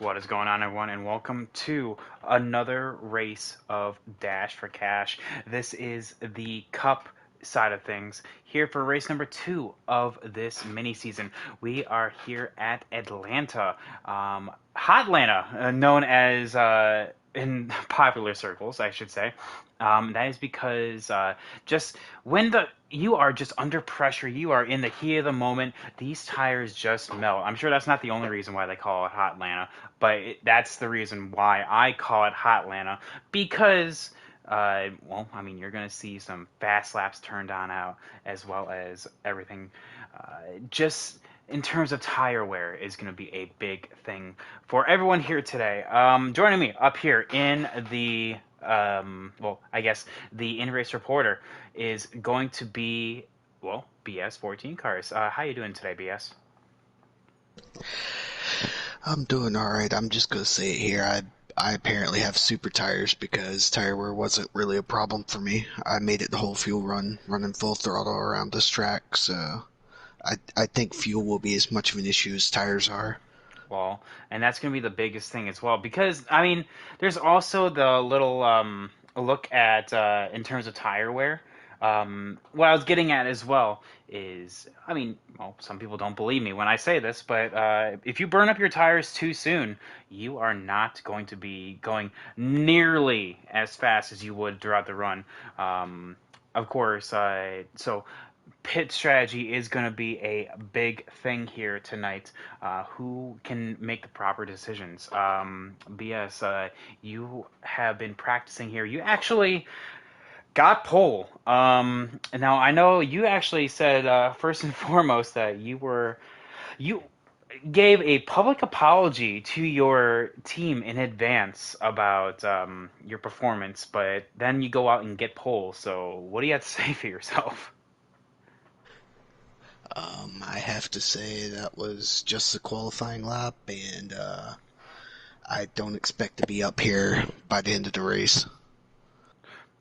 What is going on, everyone, and welcome to another race of Dash for Cash. This is the Cup side of things. Here for race number 2 of this mini season. We are here at Atlanta, Hotlanta, known as in popular circles, I should say. That is because just when the you are just under pressure, you are in the heat of the moment. These tires just melt. I'm sure that's not the only reason why they call it Hot Atlanta, but that's the reason why I call it Hot Atlanta because. Well, I mean, you're going to see some fast laps turned on out, as well as everything. Just in terms of tire wear, is going to be a big thing for everyone here today. Joining me up here in the well, I guess the in-race reporter is going to be, well, BS 14 cars. How you doing today, BS? I'm doing all right. I'm just gonna say it here. I apparently have super tires because tire wear wasn't really a problem for me. I made it the whole fuel run, running full throttle around this track, so I think fuel will be as much of an issue as tires are. Well, and that's going to be the biggest thing as well because I mean, there's also the little look at in terms of tire wear. What I was getting at as well is, I mean, well, some people don't believe me when I say this, but if you burn up your tires too soon, you are not going to be going nearly as fast as you would throughout the run. Of course, so pit strategy is going to be a big thing here tonight. Who can make the proper decisions? BS, you have been practicing here. You actually got pole. Now I know you actually said first and foremost that you gave a public apology to your team in advance about your performance, but then you go out and get pole. So what do you have to say for yourself? I have to say that was just a qualifying lap, and I don't expect to be up here by the end of the race.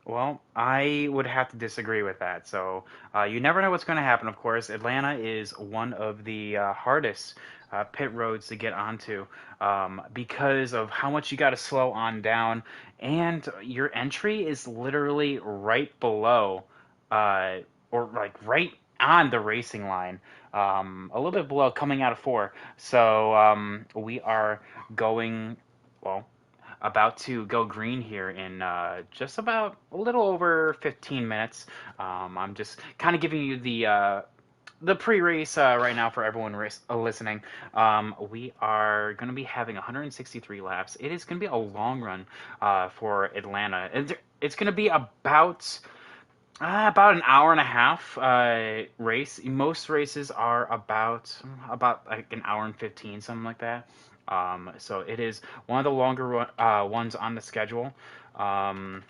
Well, I would have to disagree with that. So you never know what's going to happen. Of course, Atlanta is one of the hardest pit roads to get onto because of how much you got to slow on down, and your entry is literally right below, uh, or like right on the racing line, a little bit below coming out of four. So we are going. Well, about to go green here in just about a little over 15 minutes. I'm just kind of giving you the pre-race right now for everyone listening. We are going to be having 163 laps. It is going to be a long run for Atlanta. It's going to be about an hour and a half race. Most races are about like an hour and 15, something like that. So it is one of the longer ones on the schedule. Um,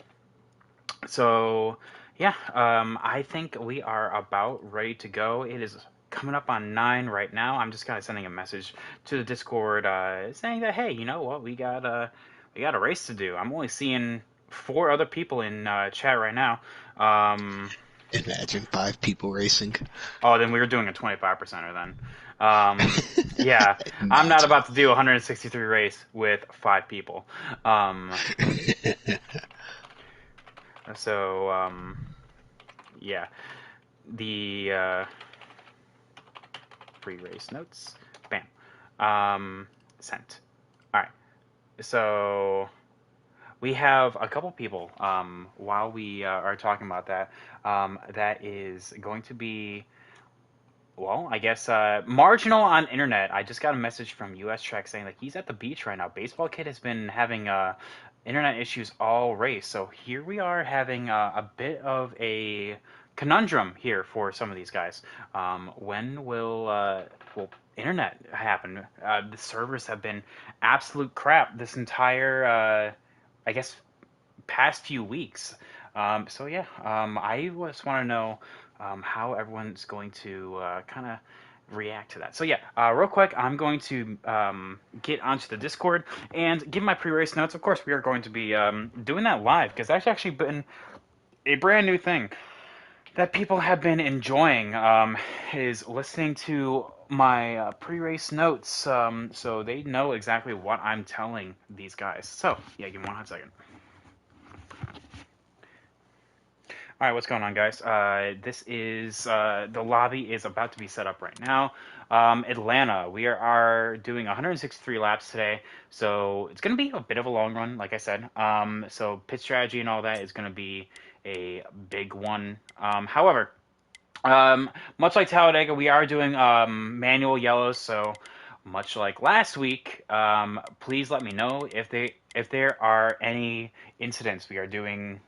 so yeah, I think we are about ready to go. It is coming up on 9 right now. I'm just kind of sending a message to the Discord saying that, hey, you know what, we got a race to do. I'm only seeing 4 other people in chat right now. Um, Imagine 5 people racing. oh, then we were doing a 25%er then. Yeah, I'm not Imagine. about to do 163 race with 5 people. Um, so yeah, the pre-race notes, bam, sent. All right, so we have a couple people. While we are talking about that, that is going to be, well, I guess marginal on internet. I just got a message from US Trek saying that he's at the beach right now. Baseball Kid has been having internet issues all race, so here we are having a bit of a conundrum here for some of these guys. When will internet happen? The servers have been absolute crap this entire, I guess, past few weeks. So yeah, I just want to know how everyone's going to kind of react to that. So yeah, real quick, I'm going to get onto the Discord and give my pre-race notes. Of course, we are going to be doing that live because that's actually been a brand new thing. that people have been enjoying is listening to my pre-race notes, so they know exactly what I'm telling these guys. So, yeah, give me 1 second. All right, what's going on, guys? This is the lobby is about to be set up right now. Atlanta, we are doing 163 laps today, so it's going to be a bit of a long run, like I said. So pit strategy and all that is going to be a big one. However, much like Talladega, we are doing manual yellows, so much like last week, please let me know if there are any incidents. We are doing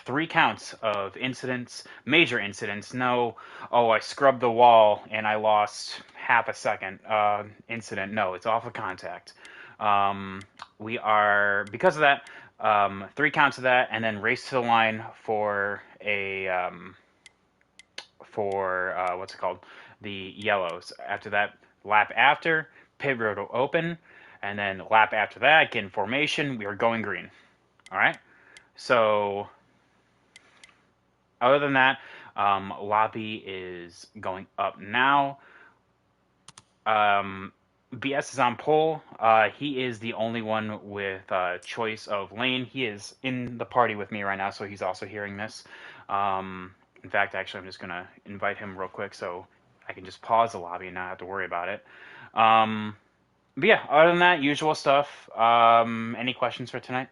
3 counts of incidents, major incidents. No, oh, I scrubbed the wall and I lost half a second incident. No, it's off of contact. We are, because of that, 3 counts of that, and then race to the line for a what's it called, the yellows. After that, lap after, pit road will open, and then lap after that, get in formation. We are going green. All right. So other than that, lobby is going up now. BS is on pole. He is the only one with choice of lane. He is in the party with me right now, so he's also hearing this. In fact, actually, I'm just going to invite him real quick so I can just pause the lobby and not have to worry about it. But yeah, other than that, usual stuff. Any questions for tonight?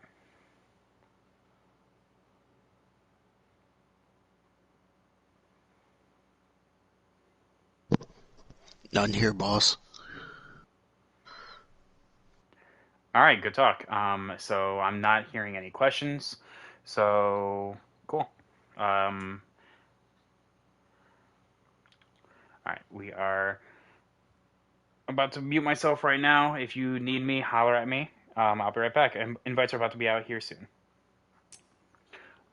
None here, boss. All right, good talk. So I'm not hearing any questions. So cool. All right, we are about to mute myself right now. If you need me, holler at me. I'll be right back. Invites are about to be out here soon.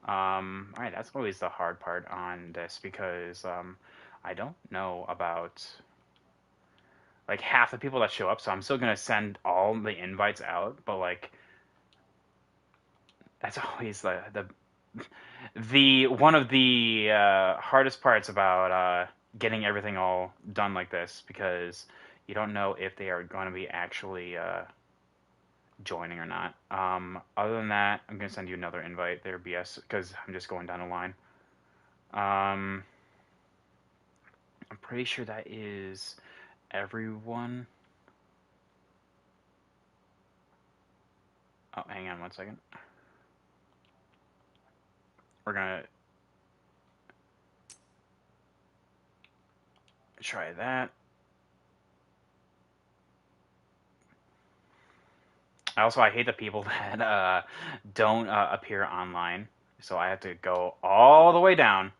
All right, that's always the hard part on this because I don't know about like half the people that show up, so I'm still gonna send all the invites out. But like, that's always the one of the hardest parts about getting everything all done like this because you don't know if they are going to be actually joining or not. Other than that, I'm gonna send you another invite there, BS, because I'm just going down the line. Um, I'm pretty sure that is everyone. Oh, hang on 1 second. We're gonna try that. I hate the people that don't appear online, so I have to go all the way down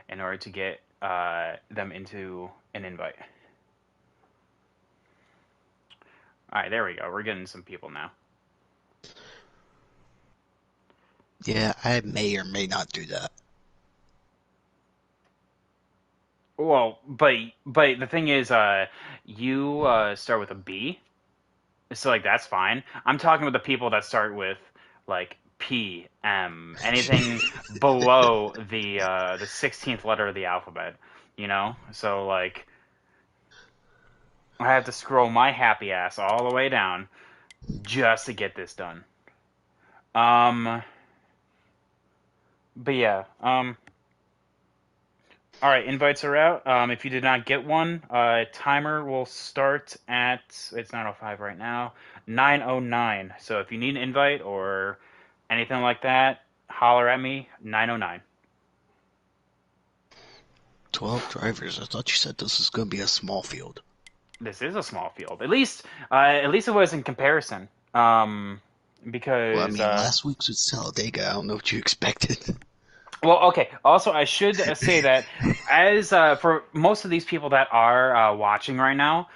in order to get them into an invite. All right, there we go. We're getting some people now. Yeah, I may or may not do that. Well, but the thing is, you start with a B, so like that's fine. I'm talking with the people that start with like P, M, anything below the 16th letter of the alphabet. So like I have to scroll my happy ass all the way down just to get this done. Um, but yeah. All right, invites are out. If you did not get one, timer will start at it's 9:05 right now, 9:09. So if you need an invite or anything like that, holler at me, 9:09. 12 drivers. I thought you said this was going to be a small field. This is a small field. At least it was in comparison. Well, I Because mean, last week's was Talladega. I don't know what you expected. well, okay. Also, I should say that as for most of these people that are watching right now,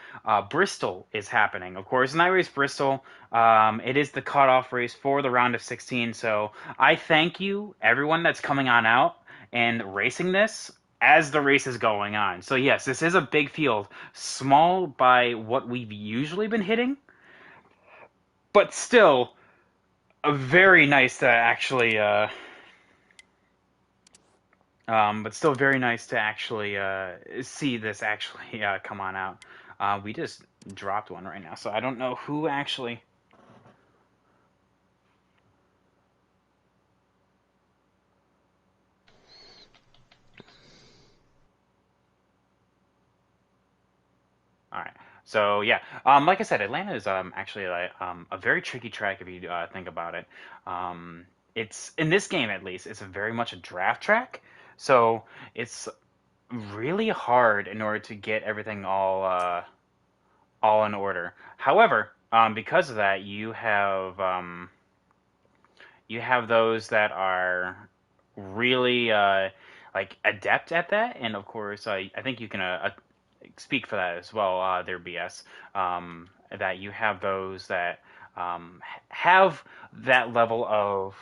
Bristol is happening. Of course, night race Bristol. It is the cutoff race for the round of 16. So I thank you, everyone that's coming on out and racing this as the race is going on. So yes, this is a big field, small by what we've usually been hitting, but still very nice to actually But still very nice to actually see this actually come on out. We just dropped one right now, so I don't know who actually. All right. So yeah, like I said, Atlanta is actually like a very tricky track if you think about it. Um, it's in this game at least, it's a very much a draft track, so it's really hard in order to get everything all in order. However, because of that, you have those that are really like adept at that, and of course, I think you can speak for that as well. Their BS that you have those that have that level of,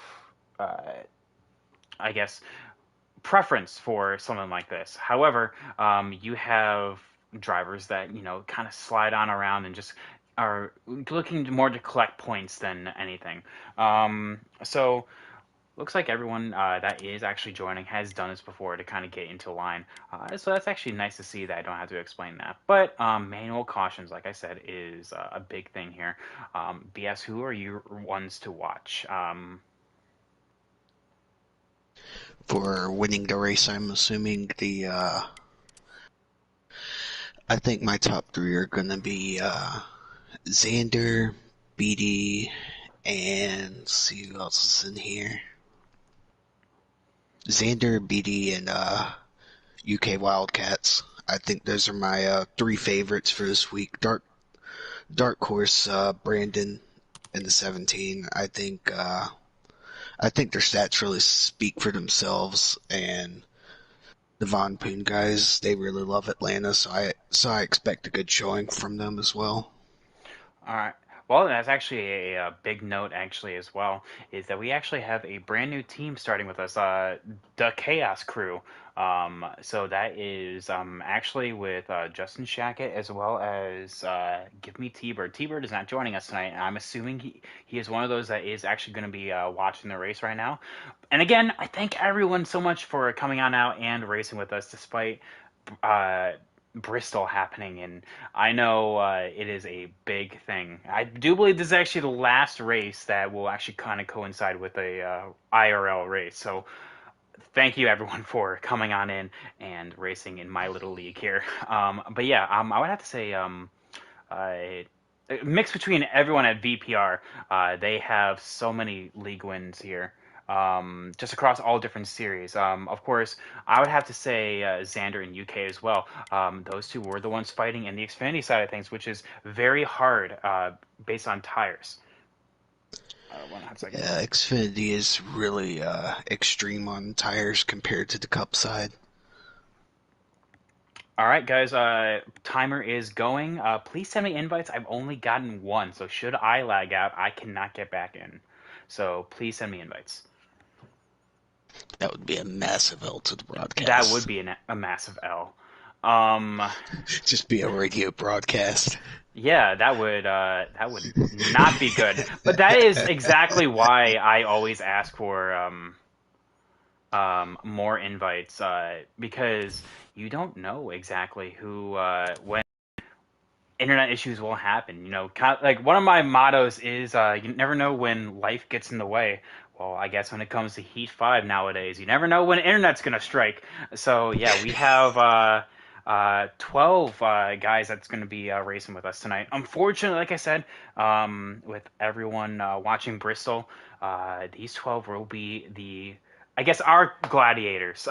uh, I guess, preference for something like this. However, you have drivers that kind of slide on around and just are looking more to collect points than anything. So looks like everyone that is actually joining has done this before to kind of get into line. So that's actually nice to see that I don't have to explain that. But manual cautions, like I said, is a big thing here. BS, who are your ones to watch? For winning the race, I'm assuming I think my top three are gonna be Xander, BD, and let's see who else is in here. Xander, BD, and UK Wildcats. I think those are my three favorites for this week. Dark Horse, Brandon in the 17. I think their stats really speak for themselves, and the Von Poon guys, they really love Atlanta, so I expect a good showing from them as well. All right. Well, that's actually a big note, actually, as well, is that we actually have a brand new team starting with us, the Chaos Crew. So that is actually with Justin Shackett as well as Give Me T-Bird. T-Bird is not joining us tonight, and I'm assuming he is one of those that is actually going to be watching the race right now. And again, I thank everyone so much for coming on out and racing with us despite uh, Bristol happening, and I know it is a big thing. I do believe this is actually the last race that will actually kind of coincide with a IRL race. So thank you everyone for coming on in and racing in my little league here. But yeah, I would have to say uh, mix between everyone at VPR. They have so many league wins here, just across all different series. Of course, I would have to say Xander in UK as well. Those two were the ones fighting in the Xfinity side of things, which is very hard based on tires. 1 second. Yeah, Xfinity is really extreme on tires compared to the Cup side. All right, guys. Timer is going. Please send me invites. I've only gotten one, so should I lag out, I cannot get back in. So please send me invites. That would be a massive L to the That would broadcast. be a massive L. Um, Just be a radio broadcast. yeah, that would not be good. But that is exactly why I always ask for more invites because you don't know exactly who when internet issues will happen. Like one of my mottos is you never know when life gets in the way. Well, I guess when it comes to Heat 5 nowadays, you never know when internet's going to strike. So, yeah, we have 12 guys that's going to be racing with us tonight. Unfortunately, like I said, with everyone watching Bristol, these 12 will be I guess, our gladiators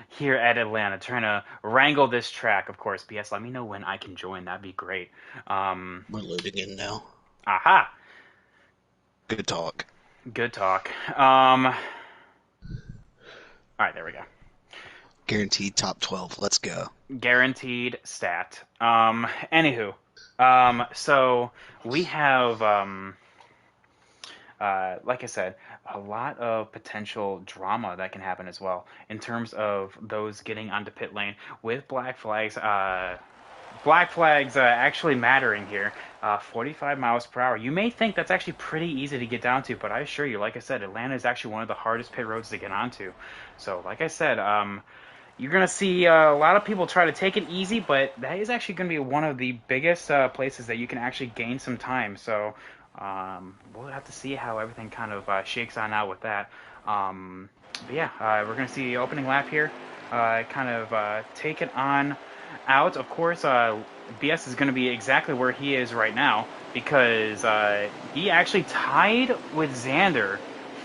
here at Atlanta, trying to wrangle this track. Of course, BS, let me know when I can join. That'd be great. Um, We're loading in now. aha, Good talk. good talk. All right, there we go. Guaranteed top 12. Let's go. Guaranteed stat. Anywho, so we have like I said, a lot of potential drama that can happen as well in terms of those getting onto pit lane with black flags. black flags actually mattering here. 45 miles per hour. You may think that's actually pretty easy to get down to, but I assure you, like I said, Atlanta is actually one of the hardest pit roads to get onto. So, like I said, you're going to see a lot of people try to take it easy, but that is actually going to be one of the biggest places that you can actually gain some time. So, we'll have to see how everything kind of shakes on out with that. But yeah, we're going to see the opening lap here. Kind of take it on out. Of course, BS is going to be exactly where he is right now because he actually tied with Xander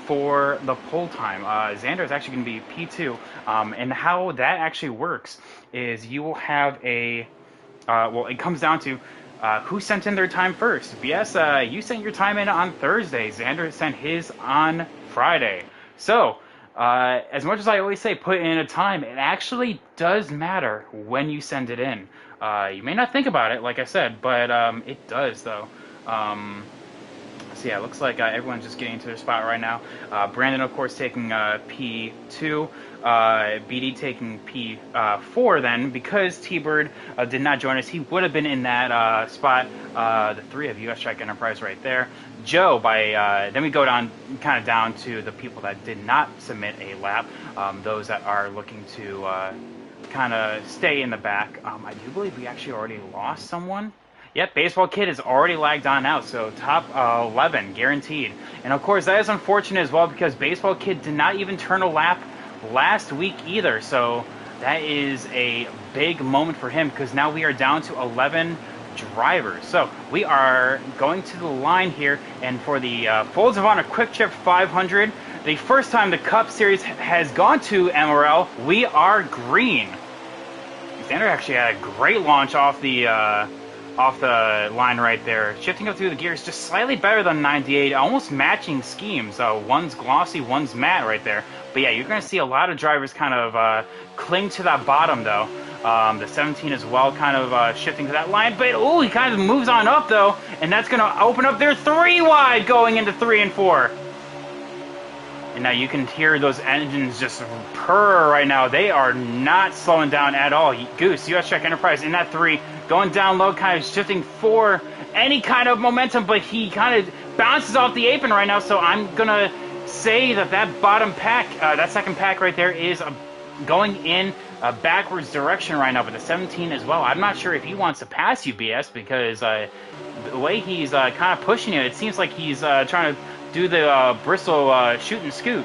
for the pole time. Xander is actually going to be P2, and how that actually works is you will have a well, it comes down to who sent in their time first. BS, you sent your time in on Thursday. Xander sent his on Friday. So, as much as I always say put in a time, it actually does matter when you send it in. You may not think about it, like I said, but it does, though. So yeah, it looks like everyone's just getting to their spot right now. Brandon, of course, taking P2. BD taking P4 then, because T-Bird did not join us. He would have been in that spot. The three of US Strike Enterprise right there. Joe, then we go down, kind of down to the people that did not submit a lap. Those that are looking to kind of stay in the back. I do believe we actually already lost someone. Yep, Baseball Kid is already lagged on out, so top 11, guaranteed. And of course, that is unfortunate as well because Baseball Kid did not even turn a lap last week either, so that is a big moment for him because now we are down to 11 drivers. So we are going to the line here, and for the Folds of Honor Quick Trip 500, the first time the Cup Series has gone to MRL, we are green. Xander actually had a great launch off the line right there. Shifting up through the gears just slightly better than 98, almost matching schemes. One's glossy, one's matte right there. But yeah, you're going to see a lot of drivers kind of cling to that bottom though. The 17 as well kind of shifting to that line. But ooh, he kind of moves on up though. And that's going to open up their 3 wide going into 3 and 4. And now you can hear those engines just purr right now. They are not slowing down at all. Goose, US Trek Enterprise in that 3, going down low, kind of shifting for any kind of momentum, but he kind of bounces off the apron right now. So I'm going to say that bottom pack, that second pack right there is going in a backwards direction right now, but the 17 as well. I'm not sure if he wants to pass you, BS, because the way he's kind of pushing it, it seems like he's trying to do the Bristol shoot and scoot.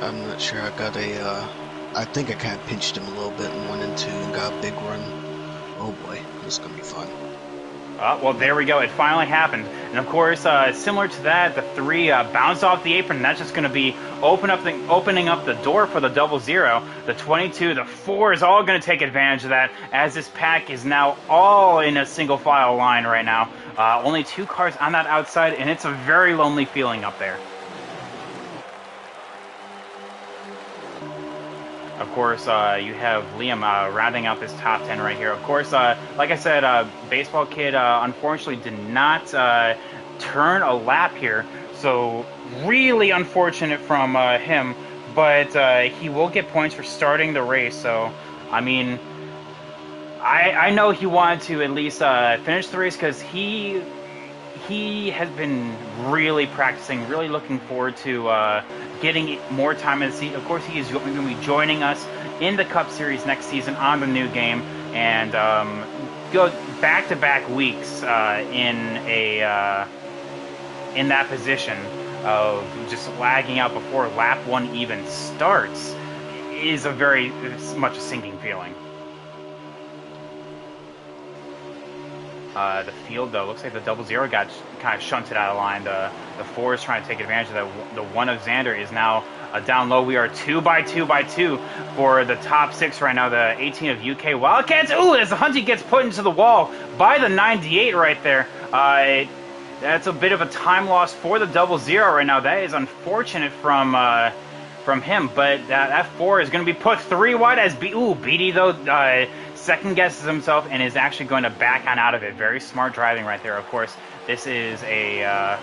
I'm not sure. I think I kind of pinched him a little bit in 1 and 2 and got a big run. Oh boy, this is going to be fun. Well, there we go. It finally happened. And of course, similar to that, the 3 bounced off the apron. And that's just going to be opening up the door for the 00. The 22, the 4 is all going to take advantage of that, as this pack is now all in a single file line right now. Only 2 cars on that outside, and it's a very lonely feeling up there. Of course, you have Liam rounding out this top 10 right here. Of course, like I said, Baseball Kid unfortunately did not turn a lap here. So really unfortunate from him. But he will get points for starting the race. So, I mean, I know he wanted to at least finish the race because he has been really practicing, really looking forward to getting more time in the seat. Of course, he is going to be joining us in the Cup Series next season on the new game, and go back-to-back weeks in that position of just lagging out before lap 1 even starts is a very much a sinking feeling. The field, though, looks like the 00 got kind of shunted out of line. The 4 is trying to take advantage of that. The 1 of Xander is now down low. We are 2 by 2 by 2 for the top 6 right now. The 18 of UK Wildcats. Ooh, as the Hunty gets put into the wall by the 98 right there. That's a bit of a time loss for the 00 right now. That is unfortunate from him, but that 4 is going to be put 3 wide as BD, though, second guesses himself and is actually going to back on out of it. Very smart driving right there. Of course, this is a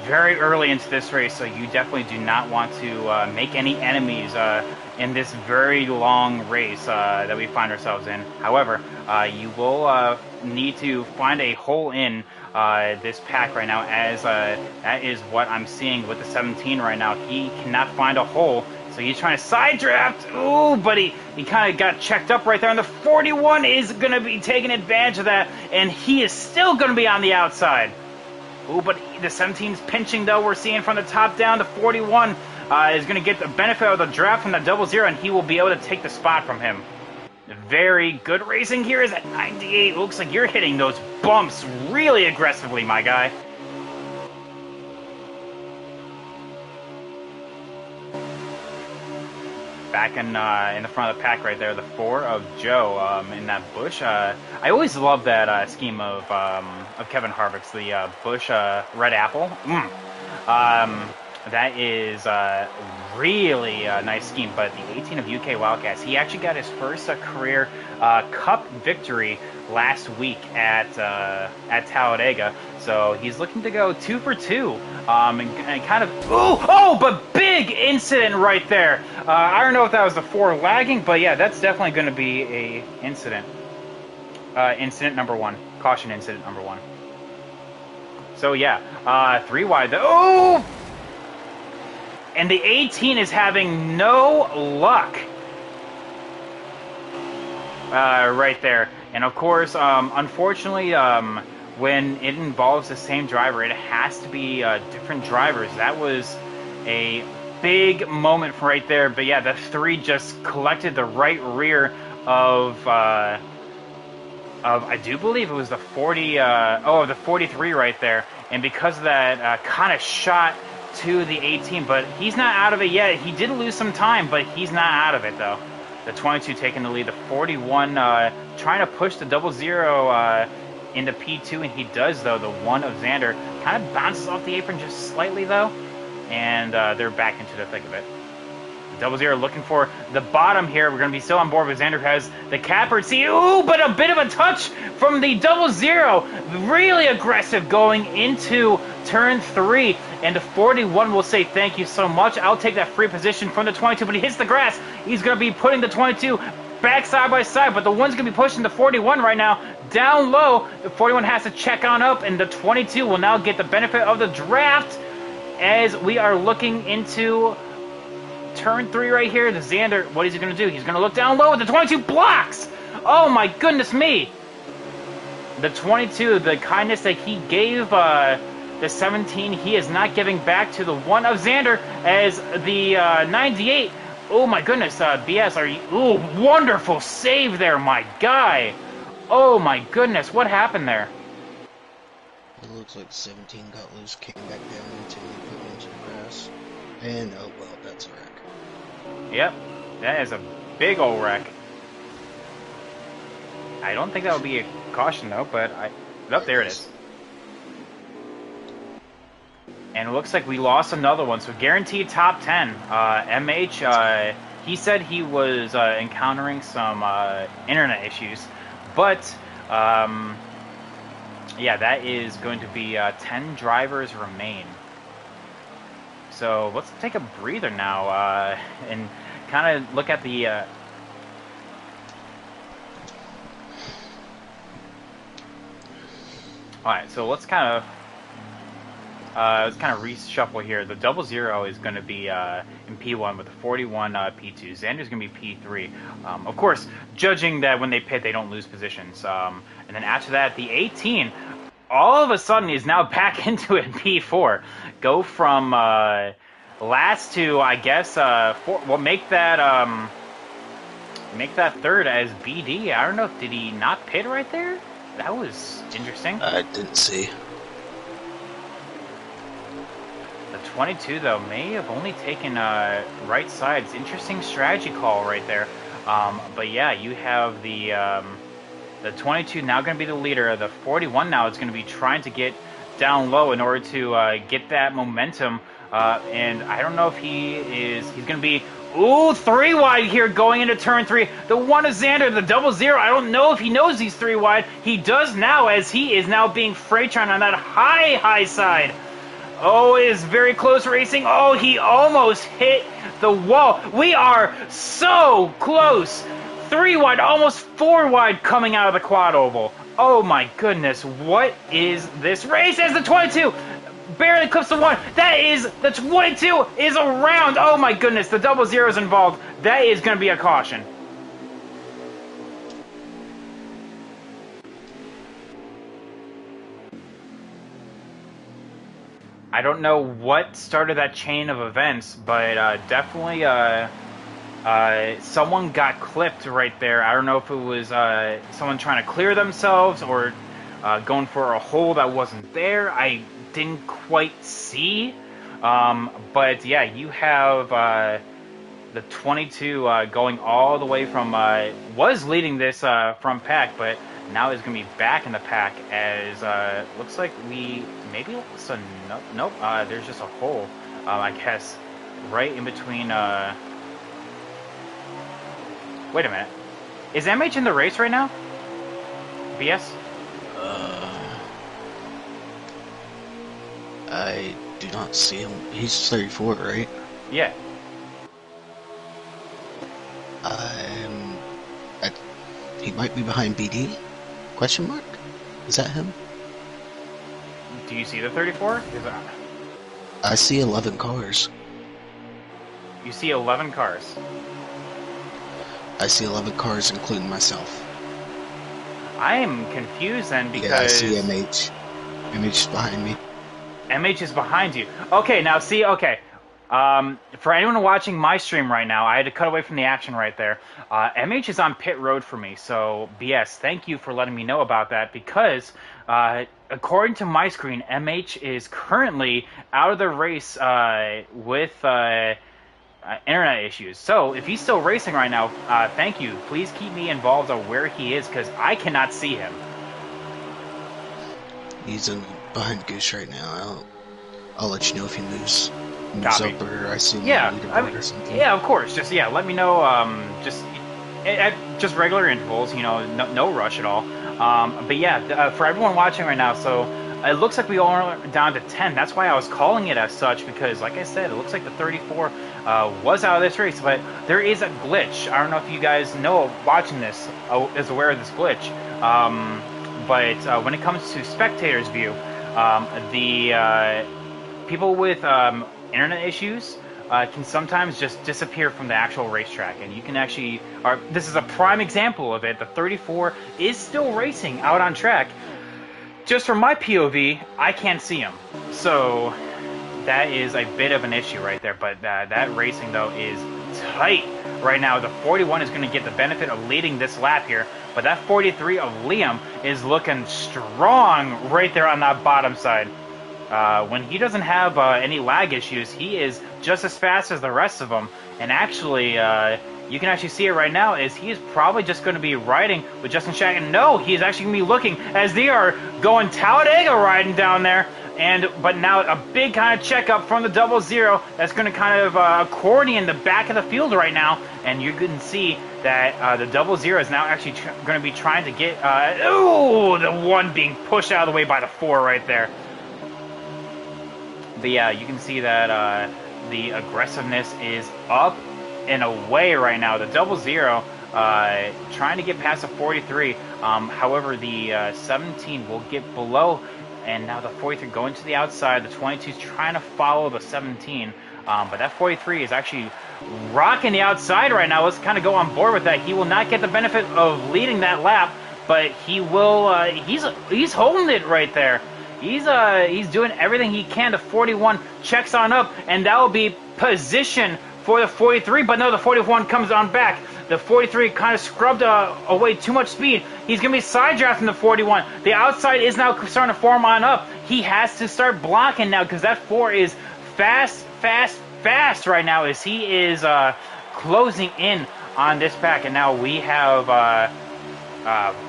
very early into this race, so you definitely do not want to make any enemies in this very long race that we find ourselves in. However, you will need to find a hole in this pack right now, as that is what I'm seeing with the 17 right now. He cannot find a hole, so he's trying to side draft. Ooh, but he kind of got checked up right there, and the 41 is going to be taking advantage of that, and he is still going to be on the outside. Ooh, but the 17 is pinching, though. We're seeing from the top down, the 41 is going to get the benefit of the draft from the 00, and he will be able to take the spot from him. Very good racing here is at 98. Looks like you're hitting those bumps really aggressively, my guy. Back in the front of the pack right there, the 4 of Joe in that Busch. I always love that scheme of Kevin Harvick's, the Busch Red Apple. That is really a nice scheme. But the 18 of UK Wildcats, he actually got his first career Cup victory last week at Talladega. So he's looking to go 2 for 2, and kind of but big incident right there. I don't know if that was the 4 lagging, but yeah, that's definitely going to be a incident. Incident number 1, caution incident number 1. So yeah, 3 wide. Oh! And the 18 is having no luck right there. And of course, unfortunately, when it involves the same driver, it has to be different drivers. That was a big moment right there. But yeah, the 3 just collected the right rear of I do believe it was the 40, the 43 right there. And because of that, kind of shot to the 18, but he's not out of it yet. He did lose some time, but he's not out of it, though. The 22 taking the lead. The 41 trying to push the 00 into P2, and he does, though. The 1 of Xander kind of bounces off the apron just slightly, though, and they're back into the thick of it. 00 looking for the bottom here. We're going to be still on board with Xander has the capper. See, ooh, but a bit of a touch from the 00. Really aggressive going into turn 3. And the 41 will say thank you so much. I'll take that free position from the 22, but he hits the grass. He's going to be putting the 22 back side by side, but the 1's going to be pushing the 41 right now down low. The 41 has to check on up, and the 22 will now get the benefit of the draft as we are looking into turn 3 right here. The Xander, what is he going to do? He's going to look down low, and the 22 blocks. Oh my goodness me. The 22, the kindness that he gave the 17, he is not giving back to the 1 of Xander, as the 98. Oh my goodness, BS, are you? Ooh, wonderful save there, my guy. Oh my goodness, what happened there? It looks like 17 got loose, came back down into the grass. And oh well, that's a wreck. Yep, that is a big old wreck. I don't think that would be a caution though, but oh, there it is. And it looks like we lost another one, so guaranteed top 10. MH, he said he was encountering some internet issues, but yeah, that is going to be 10 drivers remain. So let's take a breather now and kind of look at the Alright, so let's kind of reshuffle here. The 00 is going to be in P1 with the 41 P2. Xander's going to be P3. Of course, judging that when they pit, they don't lose positions. And then after that, the 18, all of a sudden, is now back into it in P4. Go from last to, I guess, make that third as BD. I don't know, did he not pit right there? That was interesting. I didn't see. The 22, though, may have only taken right sides. Interesting strategy call right there. But yeah, you have the 22 now going to be the leader. The 41 now is going to be trying to get down low in order to get that momentum. And I don't know if he's going to be... Ooh, 3 wide here going into turn 3. The 1 of Xander, the 00. I don't know if he knows he's 3 wide. He does now, as he is now being Freightron on that high side. Oh, it is very close racing. Oh, he almost hit the wall. We are so close. 3 wide, almost 4 wide coming out of the quad oval. Oh my goodness, what is this race? As the 22 barely clips the 1. That is, the 22 is around. Oh my goodness, the double zeros involved. That is going to be a caution. I don't know what started that chain of events, but definitely someone got clipped right there. I don't know if it was someone trying to clear themselves or going for a hole that wasn't there. I didn't quite see. But yeah, you have the 22 going all the way from, was leading this from pack, but now is going to be back in the pack as looks like we maybe so nope, there's just a hole, I guess, right in between. Wait a minute, is MH in the race right now? BS? I do not see him. He's 34, right? Yeah. He might be behind BD? Question mark? Is that him? Do you see the 34? I see 11 cars. You see 11 cars. I see 11 cars, including myself. I am confused then because... Yeah, I see MH. MH is behind me. MH is behind you. Okay, now see, okay. For anyone watching my stream right now, I had to cut away from the action right there. MH is on pit road for me, so BS, thank you for letting me know about that because according to my screen, MH is currently out of the race with internet issues. So if he's still racing right now, thank you. Please keep me involved on where he is because I cannot see him. He's behind Goose right now. I'll let you know if he moves Copy. up or I see him or something. Yeah, of course. Just let me know. Just at just regular intervals. You know, no rush at all. But yeah, for everyone watching right now, so it looks like we are down to 10. That's why I was calling it as such because, like I said, it looks like the 34 was out of this race. But there is a glitch. I don't know if you guys know watching this is aware of this glitch. But when it comes to spectators' view, the people with internet issues can sometimes just disappear from the actual racetrack, and you can actually, this is a prime example of it. The 34 is still racing out on track. Just from my POV, I can't see him, so that is a bit of an issue right there. But that racing though is tight right now. The 41 is going to get the benefit of leading this lap here, but that 43 of Liam is looking strong right there on that bottom side. When he doesn't have any lag issues, he is just as fast as the rest of them. And actually, you can actually see it right now, is he is probably just going to be riding with Justin Shack. And no, he's actually going to be looking as they are going Talladega riding down there. But now a big kind of checkup from the 00 that's going to kind of accordion the back of the field right now. And you can see that the 00 is now actually going to be trying to get, the 1 being pushed out of the way by the 4 right there. But yeah, you can see that the aggressiveness is up and away right now. The 00 trying to get past the 43. However, the 17 will get below, and now the 43 going to the outside. The 22 is trying to follow the 17. But that 43 is actually rocking the outside right now. Let's kind of go on board with that. He will not get the benefit of leading that lap, but he will. He's holding it right there. He's doing everything he can. The 41 checks on up, and that will be position for the 43. But no, the 41 comes on back. The 43 kind of scrubbed away too much speed. He's going to be side drafting the 41. The outside is now starting to form on up. He has to start blocking now because that 4 is fast right now as he is closing in on this pack. And now we have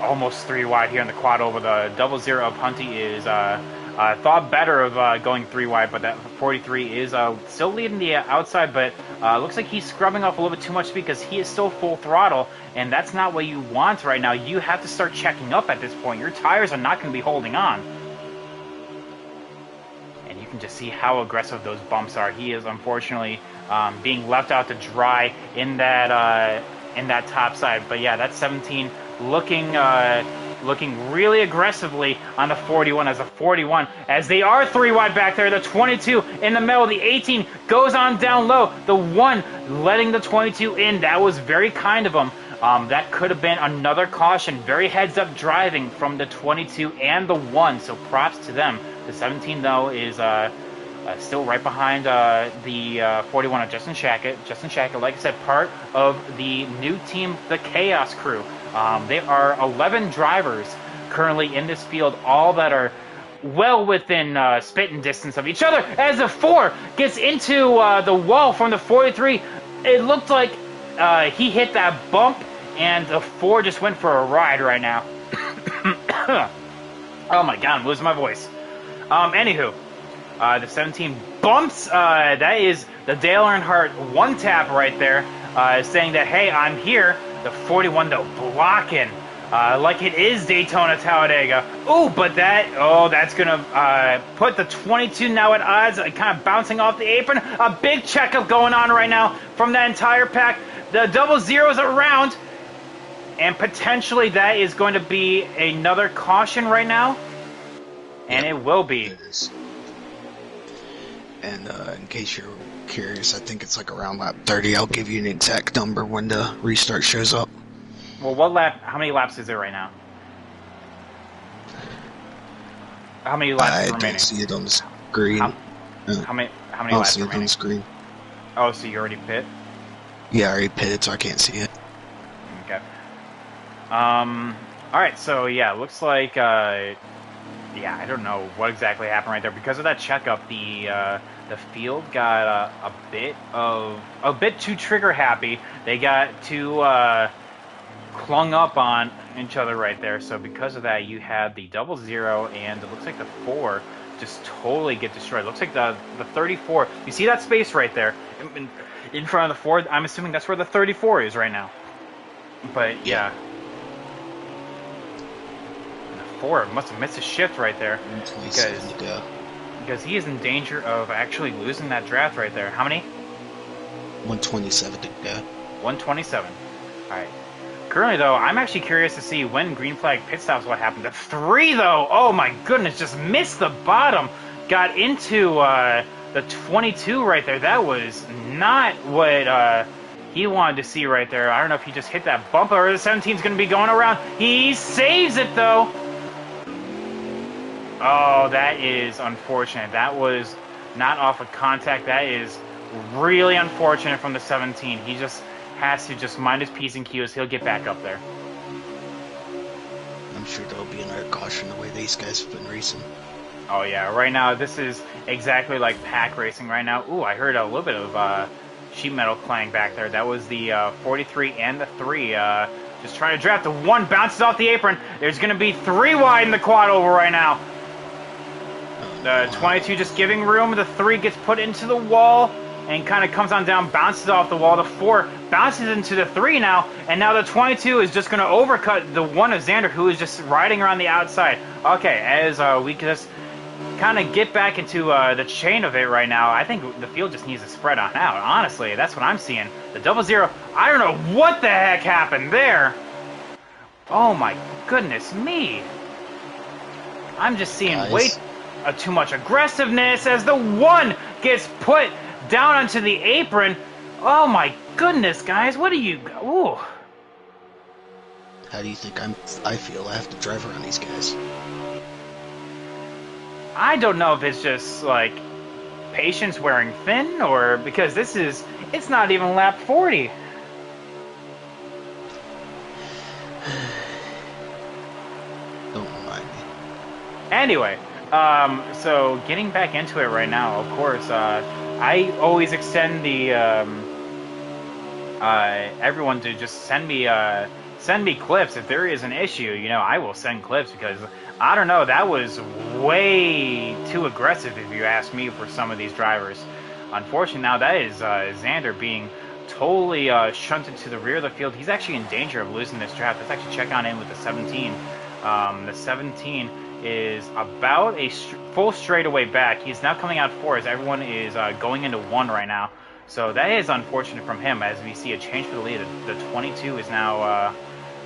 almost 3 wide here in the quad over. The 00 of Hunty is thought better of going 3 wide, but that 43 is still leading the outside, but looks like he's scrubbing off a little bit too much speed because he is still full throttle, and that's not what you want right now. You have to start checking up at this point. Your tires are not going to be holding on. And you can and just see how aggressive those bumps are. He is unfortunately being left out to dry in that top side. But yeah, that's 17 looking really aggressively on the 41 as a 41 as they are 3 wide back there. The 22 in the middle. The 18 goes on down low. The 1 letting the 22 in. That was very kind of him. That could have been another caution. Very heads-up driving from the 22 and the 1, so props to them. The 17, though, is still right behind the 41 of Justin Shackett. Justin Shackett, like I said, part of the new team, the Chaos Crew. There are 11 drivers currently in this field, all that are well within spitting distance of each other. As the 4 gets into the wall from the 43, it looked like he hit that bump, and the 4 just went for a ride right now. Oh my god, I'm losing my voice. Anywho, the 17 bumps. That is the Dale Earnhardt 1 tap right there, saying that, hey, I'm here. The 41, though, blocking like it is Daytona Talladega. Ooh, but that's going to put the 22 now at odds, kind of bouncing off the apron. A big checkup going on right now from that entire pack. The double zeros around, and potentially that is going to be another caution right now. And it will be. It is. And in case you're curious, I think it's like around lap 30. I'll give you an exact number when the restart shows up. Well, what lap? How many laps is there right now? How many laps remaining? I don't see it on the screen. How many laps remaining? I don't see it on the screen. Oh, so you already pit? Yeah, I already pitted, so I can't see it. Okay. Alright, so yeah, looks like, yeah, I don't know what exactly happened right there. Because of that checkup, the field got a bit too trigger happy. They got too clung up on each other right there. So because of that, you had the double zero, and it looks like the 4 just totally get destroyed. It looks like the 34. You see that space right there in front of the 4? I'm assuming that's where the 34 is right now. But yeah. 4 must have missed a shift right there because he is in danger of actually losing that draft right there. How many? 127 to go. 127. All right. Currently, though, I'm actually curious to see when green flag pit stops what happened. The 3, though, oh my goodness, just missed the bottom. Got into the 22 right there. That was not what he wanted to see right there. I don't know if he just hit that bump or the 17's going to be going around. He saves it, though. Oh, that is unfortunate. That was not off of contact. That is really unfortunate from the 17. He just has to just mind his P's and Q's. He'll get back up there. I'm sure there'll be another caution the way these guys have been racing. Oh, yeah. Right now, this is exactly like pack racing right now. Ooh, I heard a little bit of sheet metal clang back there. That was the 43 and the 3. Just trying to draft. The 1 bounces off the apron. There's going to be 3 wide in the quad over right now. The 22 just giving room. The 3 gets put into the wall and kind of comes on down, bounces off the wall. The 4 bounces into the 3 now, and now the 22 is just going to overcut the 1 of Xander, who is just riding around the outside. Okay, as we just kind of get back into the chain of it right now, I think the field just needs to spread on out. Honestly, that's what I'm seeing. The double zero, I don't know what the heck happened there. Oh my goodness me. I'm just seeing too much aggressiveness as the 1 gets put down onto the apron. Oh my goodness, guys, what are you? Ooh. How do you think I feel? I have to drive around these guys. I don't know if it's just like patience wearing thin, or because it's not even lap 40. Don't remind me. Anyway. So getting back into it right now, of course, I always extend the, everyone to just send me clips. If there is an issue, you know, I will send clips because, I don't know, that was way too aggressive if you ask me for some of these drivers. Unfortunately, now that is, Xander being totally, shunted to the rear of the field. He's actually in danger of losing this draft. Let's actually check on in with the 17. The 17 is about a full straightaway back. He's now coming out 4 as everyone is going into 1 right now. So that is unfortunate from him as we see a change for the lead. The 22 is now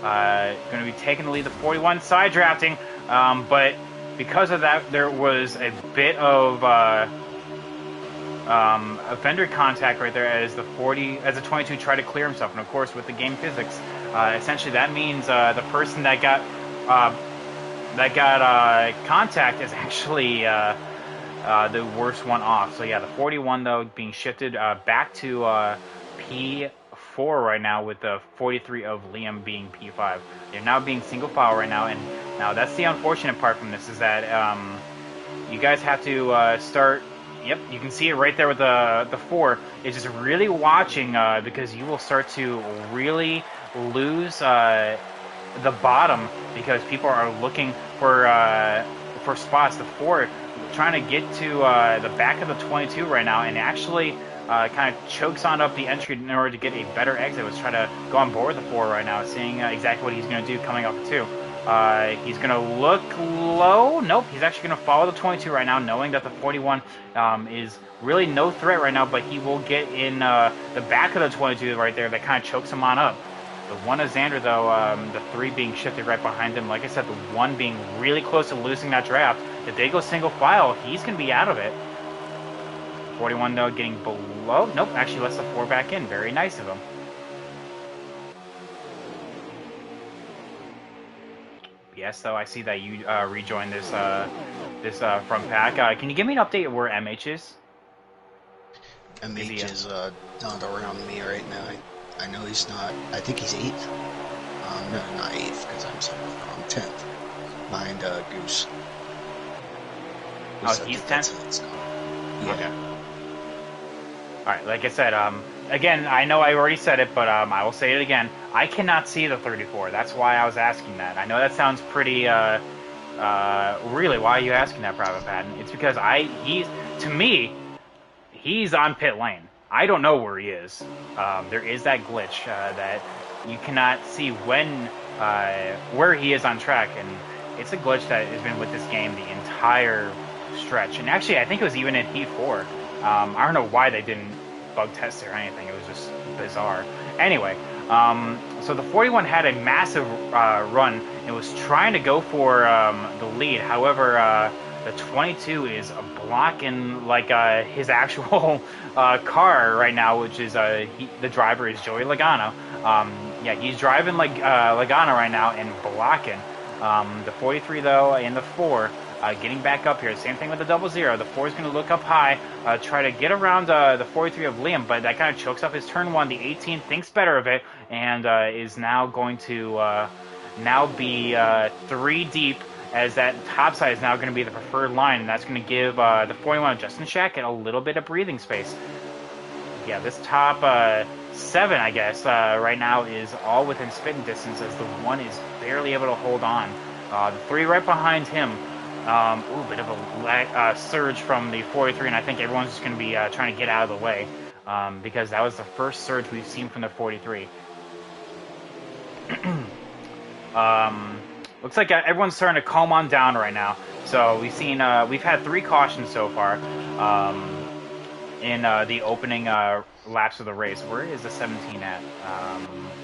going to be taking the lead. The 41 side drafting, but because of that, there was a bit of a fender contact right there as the 22 tried to clear himself. And of course, with the game physics, essentially that means the person that got contact is actually the worst one off. So yeah, the 41 though being shifted back to P4 right now, with the 43 of Liam being P5. They're now being single file right now, and now that's the unfortunate part from this is that you guys have to start. Yep, you can see it right there with the 4. It's just really watching because you will start to really lose the bottom because people are looking for spots. The 4 trying to get to the back of the 22 right now, and actually kind of chokes on up the entry in order to get a better exit. Was trying to go on board with the 4 right now, seeing exactly what he's going to do coming off the 2. He's going to look low. Nope, he's actually going to follow the 22 right now, knowing that the 41 is really no threat right now, but he will get in the back of the 22 right there. That kind of chokes him on up. The 1 of Xander, though, the 3 being shifted right behind him. Like I said, the 1 being really close to losing that draft. If they go single file, he's going to be out of it. 41, though, getting below. Nope, actually lets the 4 back in. Very nice of him. Yes, though, I see that you rejoined this front pack. Can you give me an update of where MH is? MH is not around me right now. I know he's not. I think he's 8th. No, not 8th because I'm 7th. I'm 10th. Behind Goose. Oh, he's 10th? Yeah. Okay. Alright, like I said, again, I know I already said it, but I will say it again. I cannot see the 34. That's why I was asking that. I know that sounds pretty, really, why are you asking that, Private Patton? It's because to me, he's on pit lane. I don't know where he is. There is that glitch that you cannot see where he is on track, and it's a glitch that has been with this game the entire stretch. And actually, I think it was even in Heat 4. I don't know why they didn't bug test it or anything. It was just bizarre. Anyway, so the 41 had a massive run and was trying to go for the lead. However, the 22 is blocking like his actual car right now, which is the driver is Joey Logano. Yeah, he's driving like Logano right now and blocking. The 43 though and the 4 getting back up here. Same thing with the 00. The 4 is going to look up high, try to get around the 43 of Liam, but that kind of chokes up his turn 1. The 18 thinks better of it and is now going to now be 3 deep, as that top side is now going to be the preferred line, and that's going to give the 41 of Justin Shackett a little bit of breathing space. Yeah, this top 7, I guess, right now is all within spitting distance, as the 1 is barely able to hold on. The 3 right behind him, bit of a surge from the 43, and I think everyone's just going to be trying to get out of the way, because that was the first surge we've seen from the 43. Looks like everyone's starting to calm on down right now. So we've had 3 cautions so far in the opening laps of the race. Where is the 17 at?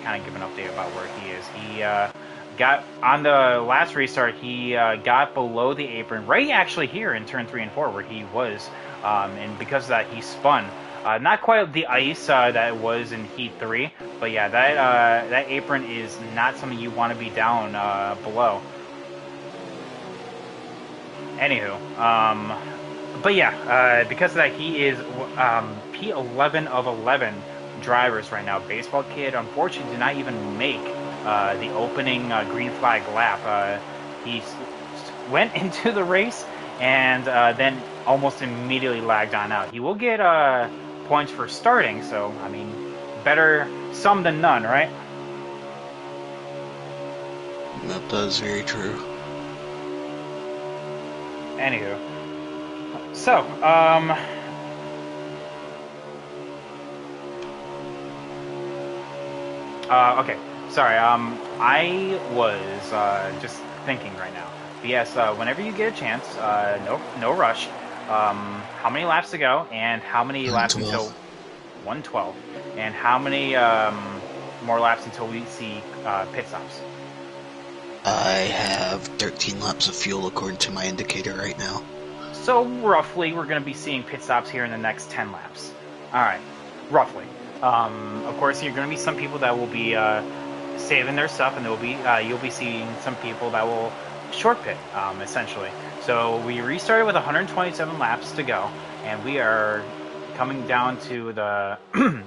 Kind of give an update about where he is. He got on the last restart. He got below the apron, right actually here in turn 3 and 4 where he was, and because of that he spun. Not quite the ice that it was in Heat 3, but yeah, that apron is not something you want to be down below. Anywho, but yeah, because of that, he is P11 of 11 drivers right now. Baseball Kid, unfortunately, did not even make the opening green flag lap. He went into the race and then almost immediately lagged on out. He will get points for starting, so I mean, better some than none, right? That is very true. Anywho, so okay, sorry. I was just thinking right now. But yes, whenever you get a chance, no rush. How many laps to go, and how many laps until 112. 112, and how many more laps until we see pit stops? I have 13 laps of fuel according to my indicator right now. So roughly, we're going to be seeing pit stops here in the next 10 laps. All right, roughly. Of course, you're going to be some people that will be saving their stuff, and there will be you'll be seeing some people that will short pit, essentially. So we restarted with 127 laps to go, and we are coming down to the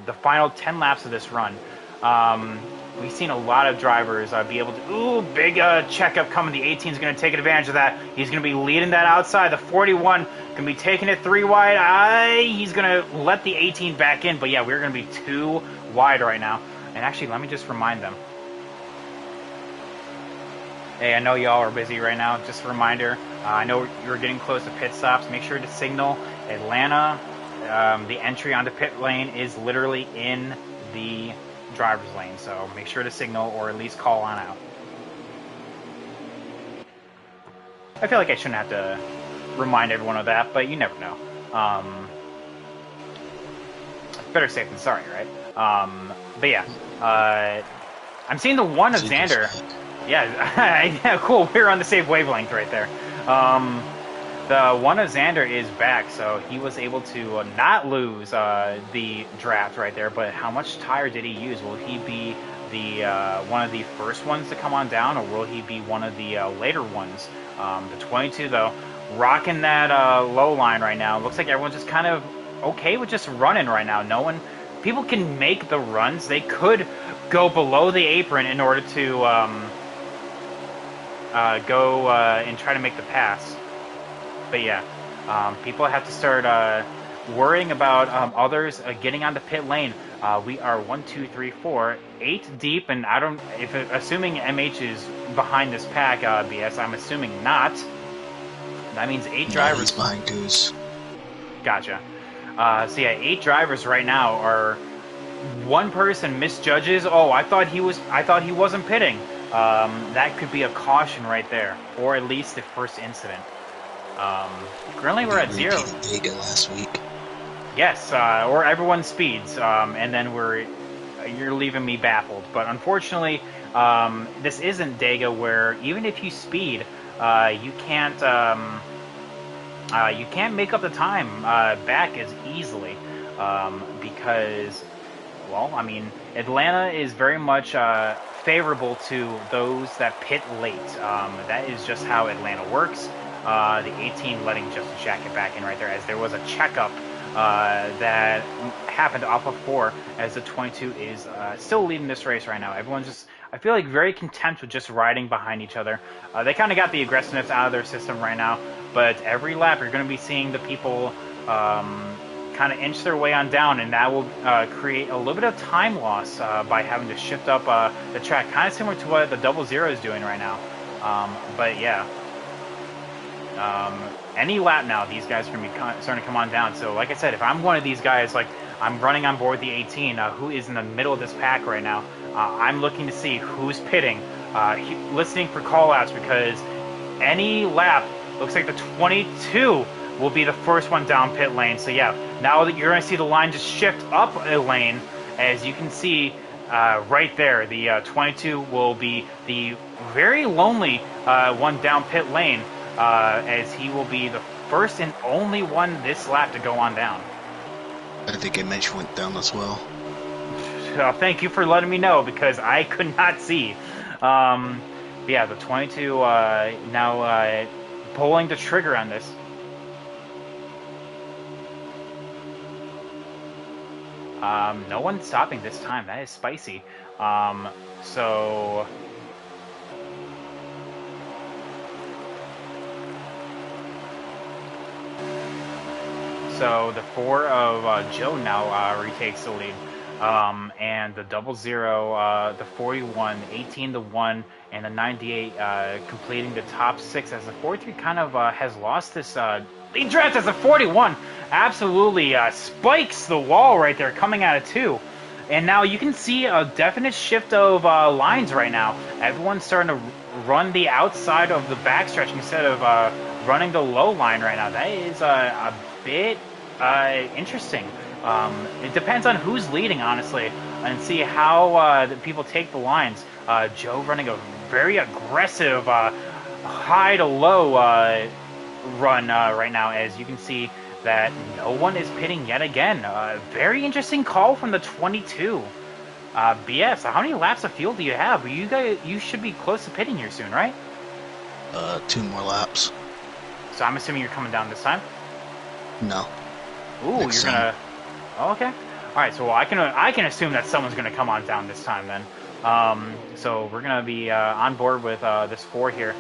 the final 10 laps of this run. Um, we've seen a lot of drivers be able to. Ooh, big checkup coming. The 18 is going to take advantage of that. He's going to be leading that outside. The 41 going to be taking it 3 wide. He's going to let the 18 back in. But yeah, we're going to be 2 wide right now. And actually, let me just remind them. Hey, I know y'all are busy right now. Just a reminder. I know you're getting close to pit stops. Make sure to signal Atlanta. The entry onto pit lane is literally in the driver's lane, so make sure to signal or at least call on out. I feel like I shouldn't have to remind everyone of that, but you never know. Better safe than sorry, right? But yeah, I'm seeing the one of Xander. Yeah, yeah, cool. We're on the same wavelength right there. The one of Xander is back, so he was able to not lose the draft right there. But how much tire did he use? Will he be the one of the first ones to come on down, or will he be one of the later ones? The 22 though, rocking that low line right now. Looks like everyone's just kind of okay with just running right now. No one, people can make the runs. They could go below the apron in order to go and try to make the pass. But yeah, people have to start worrying about others getting on the pit lane. We are 1, 2, 3, 4, 8 deep, and I don't. If assuming MH is behind this pack, BS, I'm assuming not. That means 8 drivers. He's behind Goose. Gotcha. So yeah, 8 drivers right now are. One person misjudges. Oh, I thought he wasn't pitting. That could be a caution right there, or at least the first incident. Currently we're at 0. Dega last week. Yes, or everyone speeds, and then you're leaving me baffled. But unfortunately, this isn't Dega, where even if you speed, you can't make up the time back as easily, because, well, I mean, Atlanta is very much favorable to those that pit late. That is just how Atlanta works. The 18 letting Justin Shack get back in right there, as there was a checkup that happened off of 4, as the 22 is still leading this race right now. Everyone's just, I feel like, very content with just riding behind each other. They kind of got the aggressiveness out of their system right now, but every lap you're going to be seeing the people kind of inch their way on down, and that will create a little bit of time loss by having to shift up the track, kind of similar to what the 00 is doing right now. But yeah. Any lap now, these guys are going to be starting to come on down. So, like I said, if I'm one of these guys, like, I'm running on board the 18, who is in the middle of this pack right now, I'm looking to see who's pitting, listening for call-outs, because any lap, looks like the 22 will be the first one down pit lane. So, yeah, now that you're going to see the line just shift up a lane, as you can see right there, the 22 will be the very lonely one down pit lane. As he will be the first and only one this lap to go on down. I think MH went down as well. Thank you for letting me know, because I could not see. Yeah, the 22 now pulling the trigger on this. No one's stopping this time. That is spicy. So... So the 4 of Joe now retakes the lead. And the 00, the 41, 18 the 1, and the 98 completing the top 6, as the 43 kind of has lost this lead draft, as the 41 absolutely spikes the wall right there coming out of 2. And now you can see a definite shift of lines right now. Everyone's starting to run the outside of the backstretch instead of running the low line right now. That is a bit interesting. It depends on who's leading, honestly, and see how the people take the lines. Joe running a very aggressive high to low run right now, as you can see that no one is pitting yet again. Very interesting call from the 22. BS, how many laps of fuel do you have? You should be close to pitting here soon, right? 2 more laps. So I'm assuming you're coming down this time. No. Ooh, Next you're time. gonna. Oh, okay. All right. So I can assume that someone's gonna come on down this time then. So we're gonna be on board with this 4 here,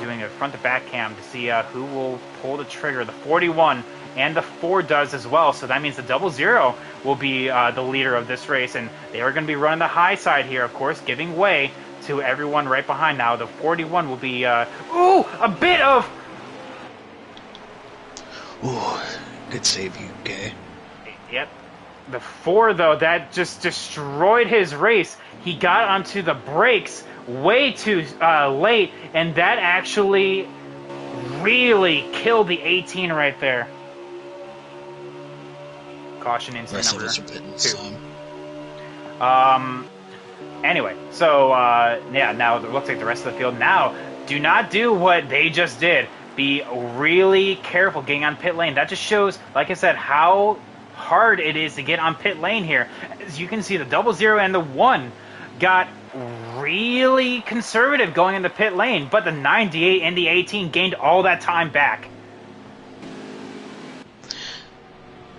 doing a front to back cam to see who will pull the trigger. The 41 and the 4 does as well. So that means the 00 will be the leader of this race, and they are going to be running the high side here, of course, giving way to everyone right behind. Now the 41 will be ooh, a bit of. Ooh, good save, UK. Yep. The 4, though, that just destroyed his race. He got onto the brakes way too late, and that actually really killed the 18 right there. Caution incident Rest of number us are pitting 2. some. Anyway, so yeah, now it looks like the rest of the field. Now, do not do what they just did. Be really careful getting on pit lane. That just shows, like I said, how hard it is to get on pit lane here. As you can see, the 00 and the 1 got really conservative going into pit lane, but the 98 and the 18 gained all that time back.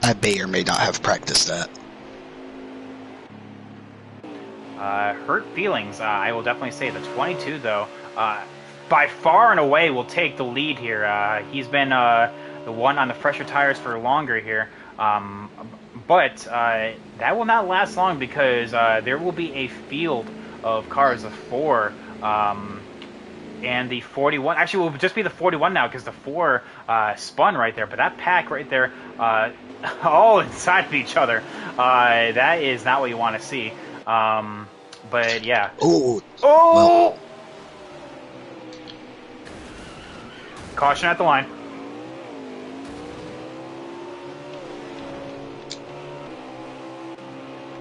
I may or may not have practiced that. Hurt feelings, I will definitely say. The 22, though, by far and away will take the lead here. He's been the one on the fresher tires for longer here. But that will not last long because there will be a field of cars, the 4 and the 41. Actually, it will just be the 41 now because the 4 spun right there. But that pack right there, all inside of each other, that is not what you want to see. But yeah. Oh! Oh! Well. Caution at the line.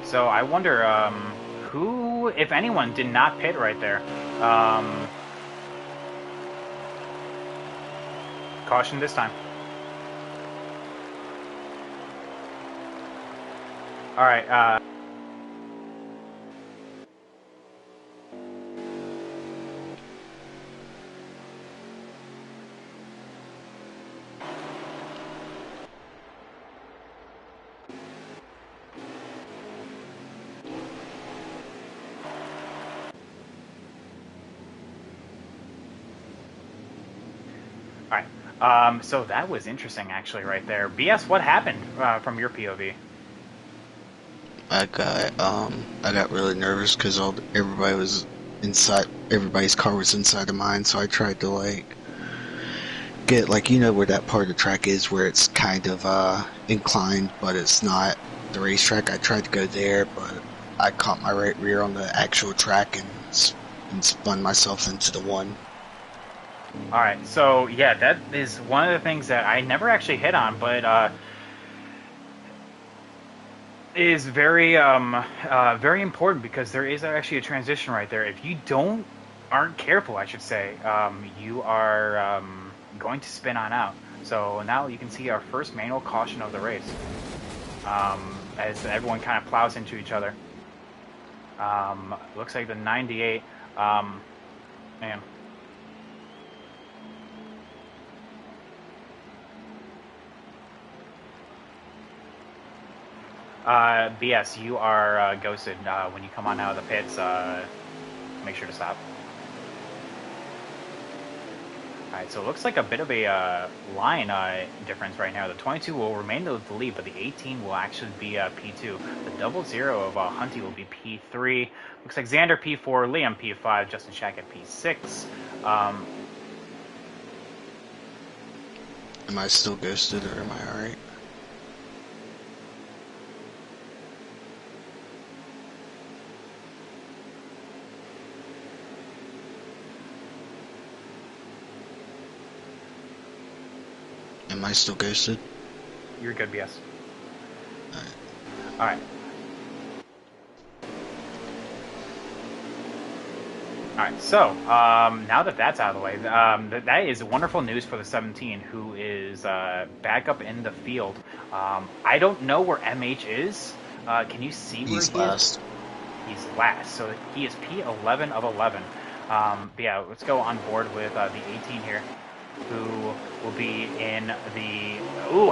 So I wonder who, if anyone, did not pit right there. Caution this time. All right. So that was interesting, actually, right there. BS, what happened from your POV? I got really nervous because everybody was inside. Everybody's car was inside of mine, so I tried to like get like where that part of the track is where it's kind of inclined, but it's not the racetrack. I tried to go there, but I caught my right rear on the actual track and spun myself into the 1. All right, so yeah, that is one of the things that I never actually hit on, but is very very important because there is actually a transition right there. If you aren't careful, I should say, you are going to spin on out. So now you can see our first manual caution of the race, as everyone kind of plows into each other. Looks like the 98. Man. BS, you are ghosted. When you come on out of the pits, make sure to stop. Alright, so it looks like a bit of a line difference right now. The 22 will remain the lead, but the 18 will actually be P2. The 00 of Hunty will be P3. Looks like Xander P4, Liam P5, Justin Shack at P6. Am I still ghosted or am I alright? Am I still ghosted? You're good, BS. Alright. All right. All right, so now that that's out of the way, that is wonderful news for the 17, who is back up in the field. I don't know where MH is. Can you see where He's he is? last. He's last, so he is P11 of 11. But yeah, let's go on board with the 18 here, who will be in the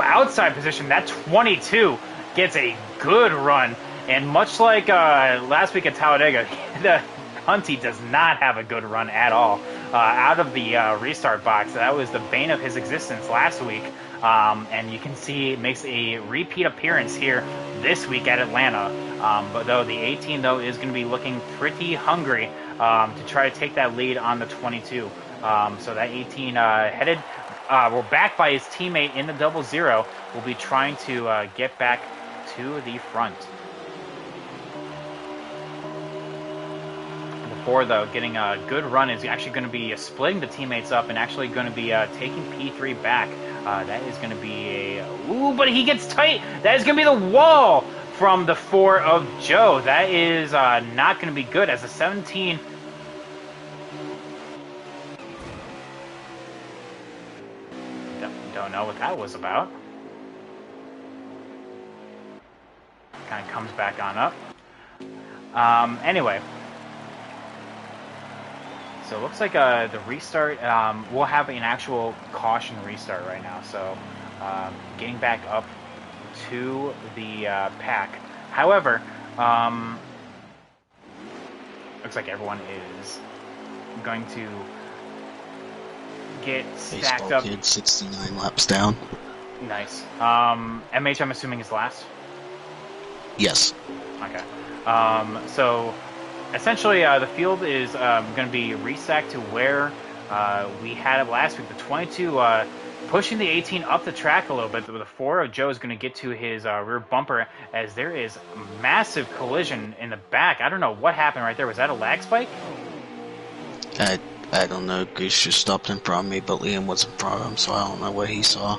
outside position. That 22 gets a good run, and much like last week at Talladega, the Hunty does not have a good run at all. Out of the restart box, that was the bane of his existence last week. And you can see it makes a repeat appearance here this week at Atlanta. But though the 18 though is going to be looking pretty hungry to try to take that lead on the 22. So that 18 headed, we're back by his teammate in the 00. Will be trying to get back to the front. Before though, getting a good run is actually going to be splitting the teammates up and actually going to be taking P3 back. That is going to be a but he gets tight. That is going to be the wall from the 4 of Joe. That is not going to be good as a 17. Don't know what that was about. Kind of comes back on up. Anyway. So it looks like the restart, we'll have an actual caution restart right now. So getting back up to the pack. However, looks like everyone is going to get stacked Baseball up. kid, 69 laps down. Nice. MH, I'm assuming, is last? Yes. Okay. So essentially, the field is going to be restacked to where we had it last week. The 22 pushing the 18 up the track a little bit. The 4 of Joe is going to get to his rear bumper as there is massive collision in the back. I don't know what happened right there. Was that a lag spike? I don't know. Goose just stopped in front of me, but Liam was in front of him, so I don't know what he saw.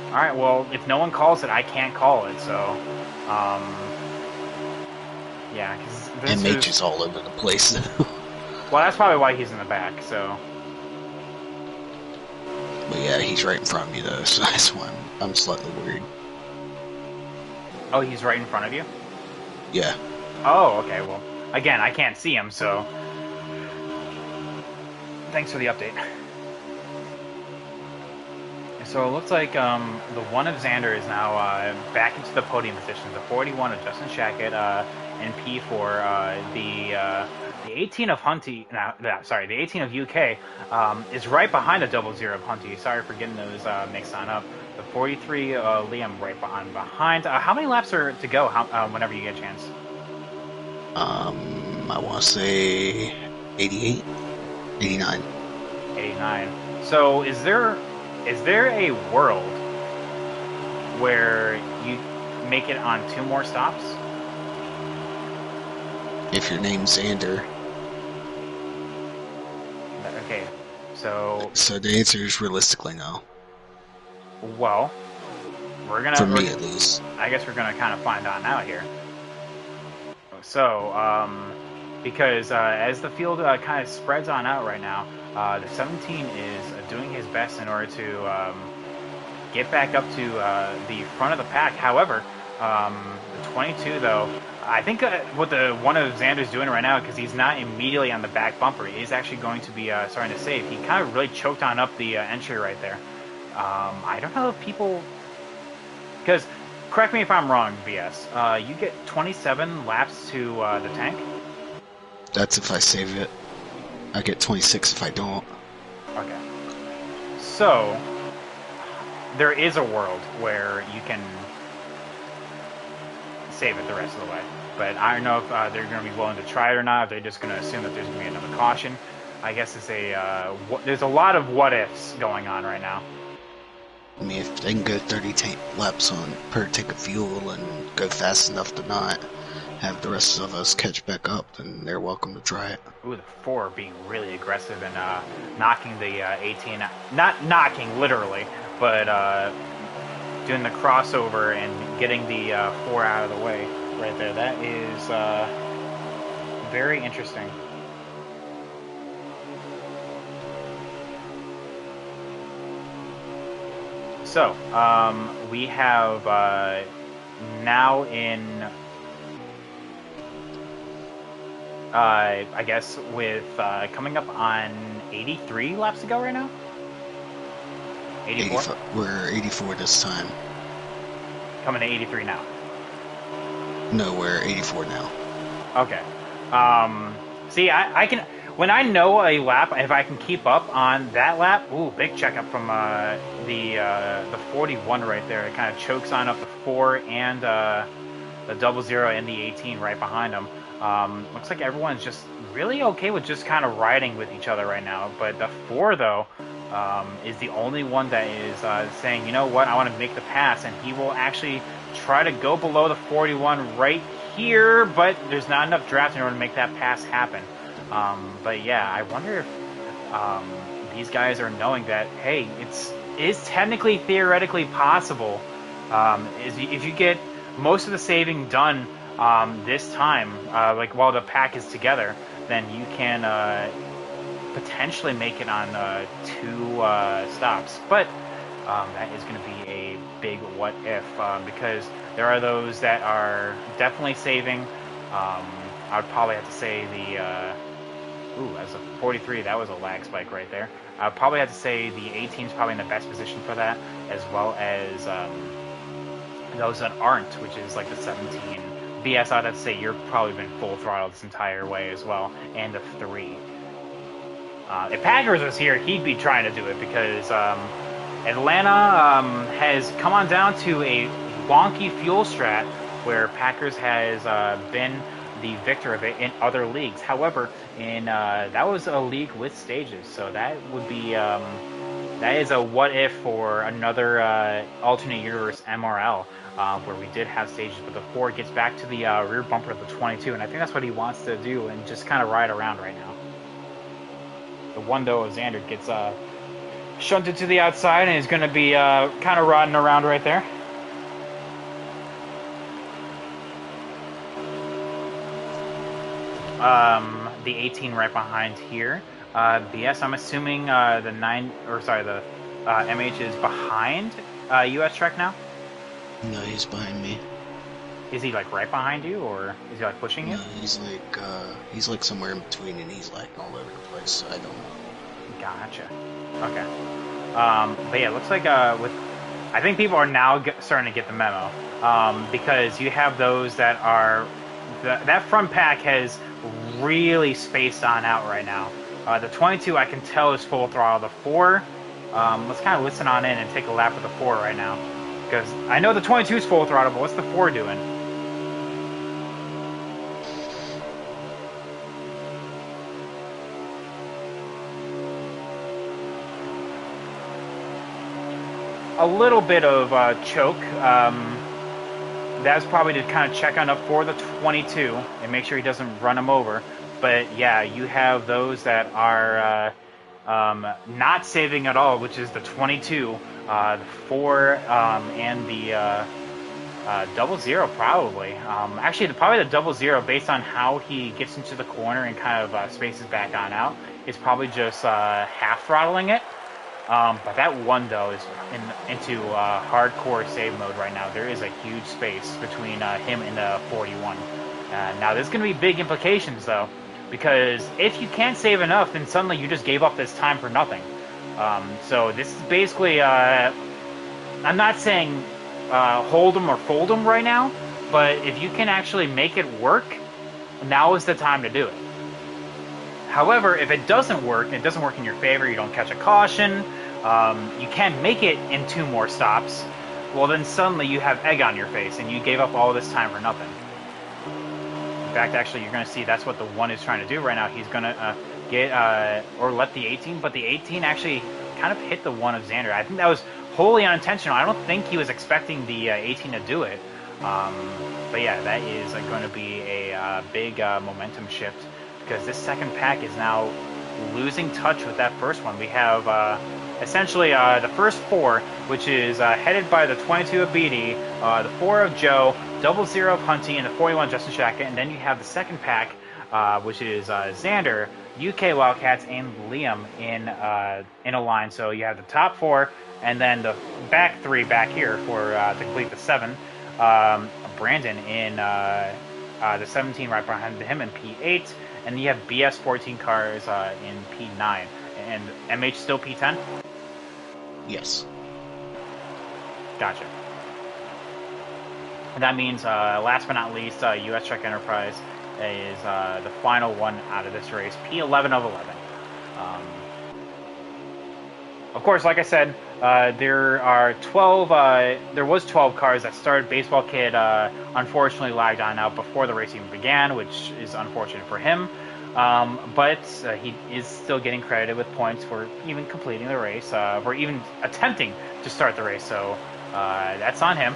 All right. Well, if no one calls it, I can't call it. So. Yeah, because MH is all over the place. Well, that's probably why he's in the back, so. But yeah, he's right in front of me though, so that's why I'm slightly worried. Oh, he's right in front of you? Yeah. Oh, okay, well, again, I can't see him, so. Thanks for the update. So it looks like the 1 of Xander is now back into the podium position. The 41 of Justin Shackett and P for the 18 of Hunty. The 18 of UK is right behind the 00 of Hunty. Sorry for getting those mixed on up. The 43 Liam right behind. How many laps are to go? Whenever you get a chance. I want to say 88, 89. 89. So is there a world where you make it on 2 more stops? If your name's Xander. Okay, so the answer is realistically no. Well, for me at least. I guess we're gonna kind of find out now here. So, because as the field kind of spreads on out right now, the 17 is doing his best in order to get back up to the front of the pack. However, the 22 though, I think what the 1 of Xander's doing right now, because he's not immediately on the back bumper, he is actually going to be starting to save. He kind of really choked on up the entry right there. I don't know if people, because correct me if I'm wrong, BS. You get 27 laps to the tank. That's if I save it. I get 26 if I don't. Okay. So there is a world where you can save it the rest of the way. But I don't know if they're going to be willing to try it or not. If they're just going to assume that there's going to be another caution. I guess it's there's a lot of what ifs going on right now. I mean, if they can go 30 laps on per tank of fuel and go fast enough to not have the rest of us catch back up, then they're welcome to try it. Ooh, the 4 being really aggressive and knocking the 18 out. Not knocking, literally, but doing the crossover and getting the 4 out of the way right there. That is very interesting. So, we have now in, I guess, with coming up on 83 laps to go right now? 84? 85, we're 84 this time. Coming to 83 now. No, we're 84 now. Okay. See, I can, when I know a lap, if I can keep up on that lap, ooh, big checkup from the 41 right there. It kind of chokes on up the 4 and the 00 and the 18 right behind them. Looks like everyone's just really okay with just kind of riding with each other right now. But the 4, though, is the only one that is saying, you know what, I want to make the pass, and he will actually try to go below the 41 right here, but there's not enough draft in order to make that pass happen. But yeah, I wonder if these guys are knowing that, hey, it's technically, theoretically possible. If you get most of the saving done this time, like while the pack is together, then you can potentially make it on 2 stops. But that is going to be a big what if, because there are those that are definitely saving. I would probably have to say as a 43, that was a lag spike right there. I'd probably have to say the 18 is probably in the best position for that, as well as those that aren't, which is like the 17. BS, I'd have to say you're probably been full throttle this entire way as well, and the 3. If Packers was here, he'd be trying to do it because Atlanta has come on down to a wonky fuel strat where Packers has been the victor of it in other leagues. However, that was a league with stages, so that would be that is a what if for another alternate universe MRL where we did have stages, but the 4 gets back to the rear bumper of the 22, and I think that's what he wants to do and just kind of ride around right now. The 1 though of Xander gets shunted to the outside and is going to be kind of riding around right there. The 18 right behind here. BS, I'm assuming the MH is behind US Trek now? No, he's behind me. Is he like right behind you, or is he like pushing you? No, he's like somewhere in between, and he's like all over the place. So I don't know. Gotcha. Okay. But yeah, it looks like I think people are now starting to get the memo because you have those that are that front pack has really spaced on out right now. The 22 I can tell is full throttle. The 4, let's kind of listen on in and take a lap with the 4 right now, because I know the 22 is full throttle, but what's the 4 doing? A little bit of choke. That's probably to kind of check on up for the 22 and make sure he doesn't run him over. But yeah, you have those that are not saving at all, which is the 22, the 4, and the 00 probably. Actually, probably the 00, based on how he gets into the corner and kind of spaces back on out, is probably just half throttling it. But that 1 though is into hardcore save mode right now. There is a huge space between him and the 41. Now there's going to be big implications though, because if you can't save enough, then suddenly you just gave up this time for nothing. So this is basically, I'm not saying hold him or fold him right now, but if you can actually make it work, now is the time to do it. However, if it doesn't work, it doesn't work in your favor, you don't catch a caution, you can't make it in 2 more stops, well then suddenly you have egg on your face and you gave up all this time for nothing. In fact, actually, you're going to see that's what the 1 is trying to do right now. He's going to get, or let the 18, but the 18 actually kind of hit the 1 of Xander. I think that was wholly unintentional. I don't think he was expecting the 18 to do it. Um, but yeah, that is going to be a big momentum shift because this second pack is now losing touch with that first one. We have essentially the first four, which is headed by the 22 of BD, the 4 of Joe, 00 of Hunty, and the 41 Justin Shaka. And then you have the second pack, which is Xander, UK Wildcats, and Liam in a line. So you have the top four, and then the back three back here for to complete the seven. Brandon in the 17 right behind him in P8, and you have BS 14 cars in P9, and MH still P10. Yes. Gotcha. And that means, last but not least, US Truck Enterprise is the final one out of this race, P11 of 11. Um, of course, like I said, there are 12. There was 12 cars that started. Baseball Kid unfortunately lagged on out before the race even began, which is unfortunate for him. But he is still getting credited with points for even completing the race, for even attempting to start the race. So that's on him.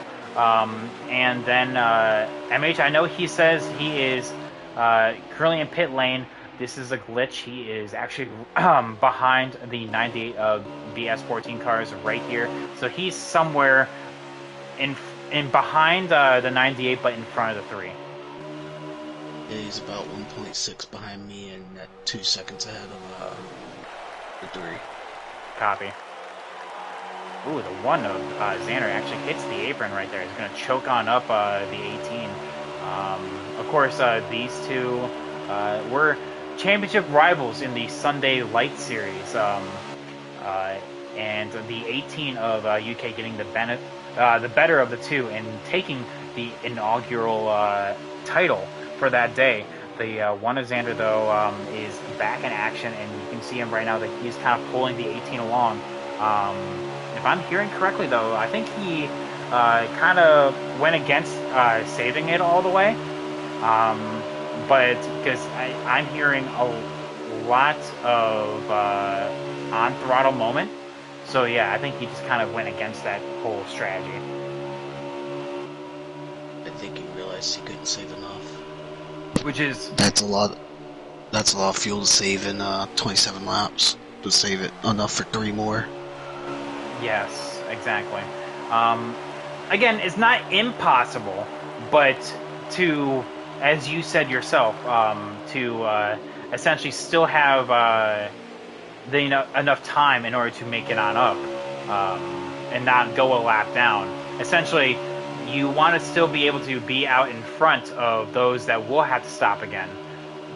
And then MH, I know he says he is currently in pit lane. This is a glitch. He is actually behind the 98 of BS 14 cars right here. So he's somewhere in behind the 98, but in front of the 3. Yeah, he's about 1.6 behind me and 2 seconds ahead of the 3. Copy. Ooh, the 1 of Xander actually hits the apron right there. He's going to choke on up the 18. Of course, these two were championship rivals in the Sunday Light Series. And the 18 of UK getting the better of the two and taking the inaugural title for that day. The 1 of Xander, though, is back in action, and you can see him right now that he's kind of pulling the 18 along. If I'm hearing correctly, though, I think he kind of went against saving it all the way. But because I'm hearing a lot of on throttle moment. So yeah, I think he just kind of went against that whole strategy. I think he realized he couldn't save enough. Which is That's a lot. That's a lot of fuel to save in 27 laps. To save it enough for 3 more. yes, exactly. Again, it's not impossible, but to, as you said yourself, to essentially still have enough time in order to make it on up, and not go a lap down. Essentially, you want to still be able to be out in front of those that will have to stop again.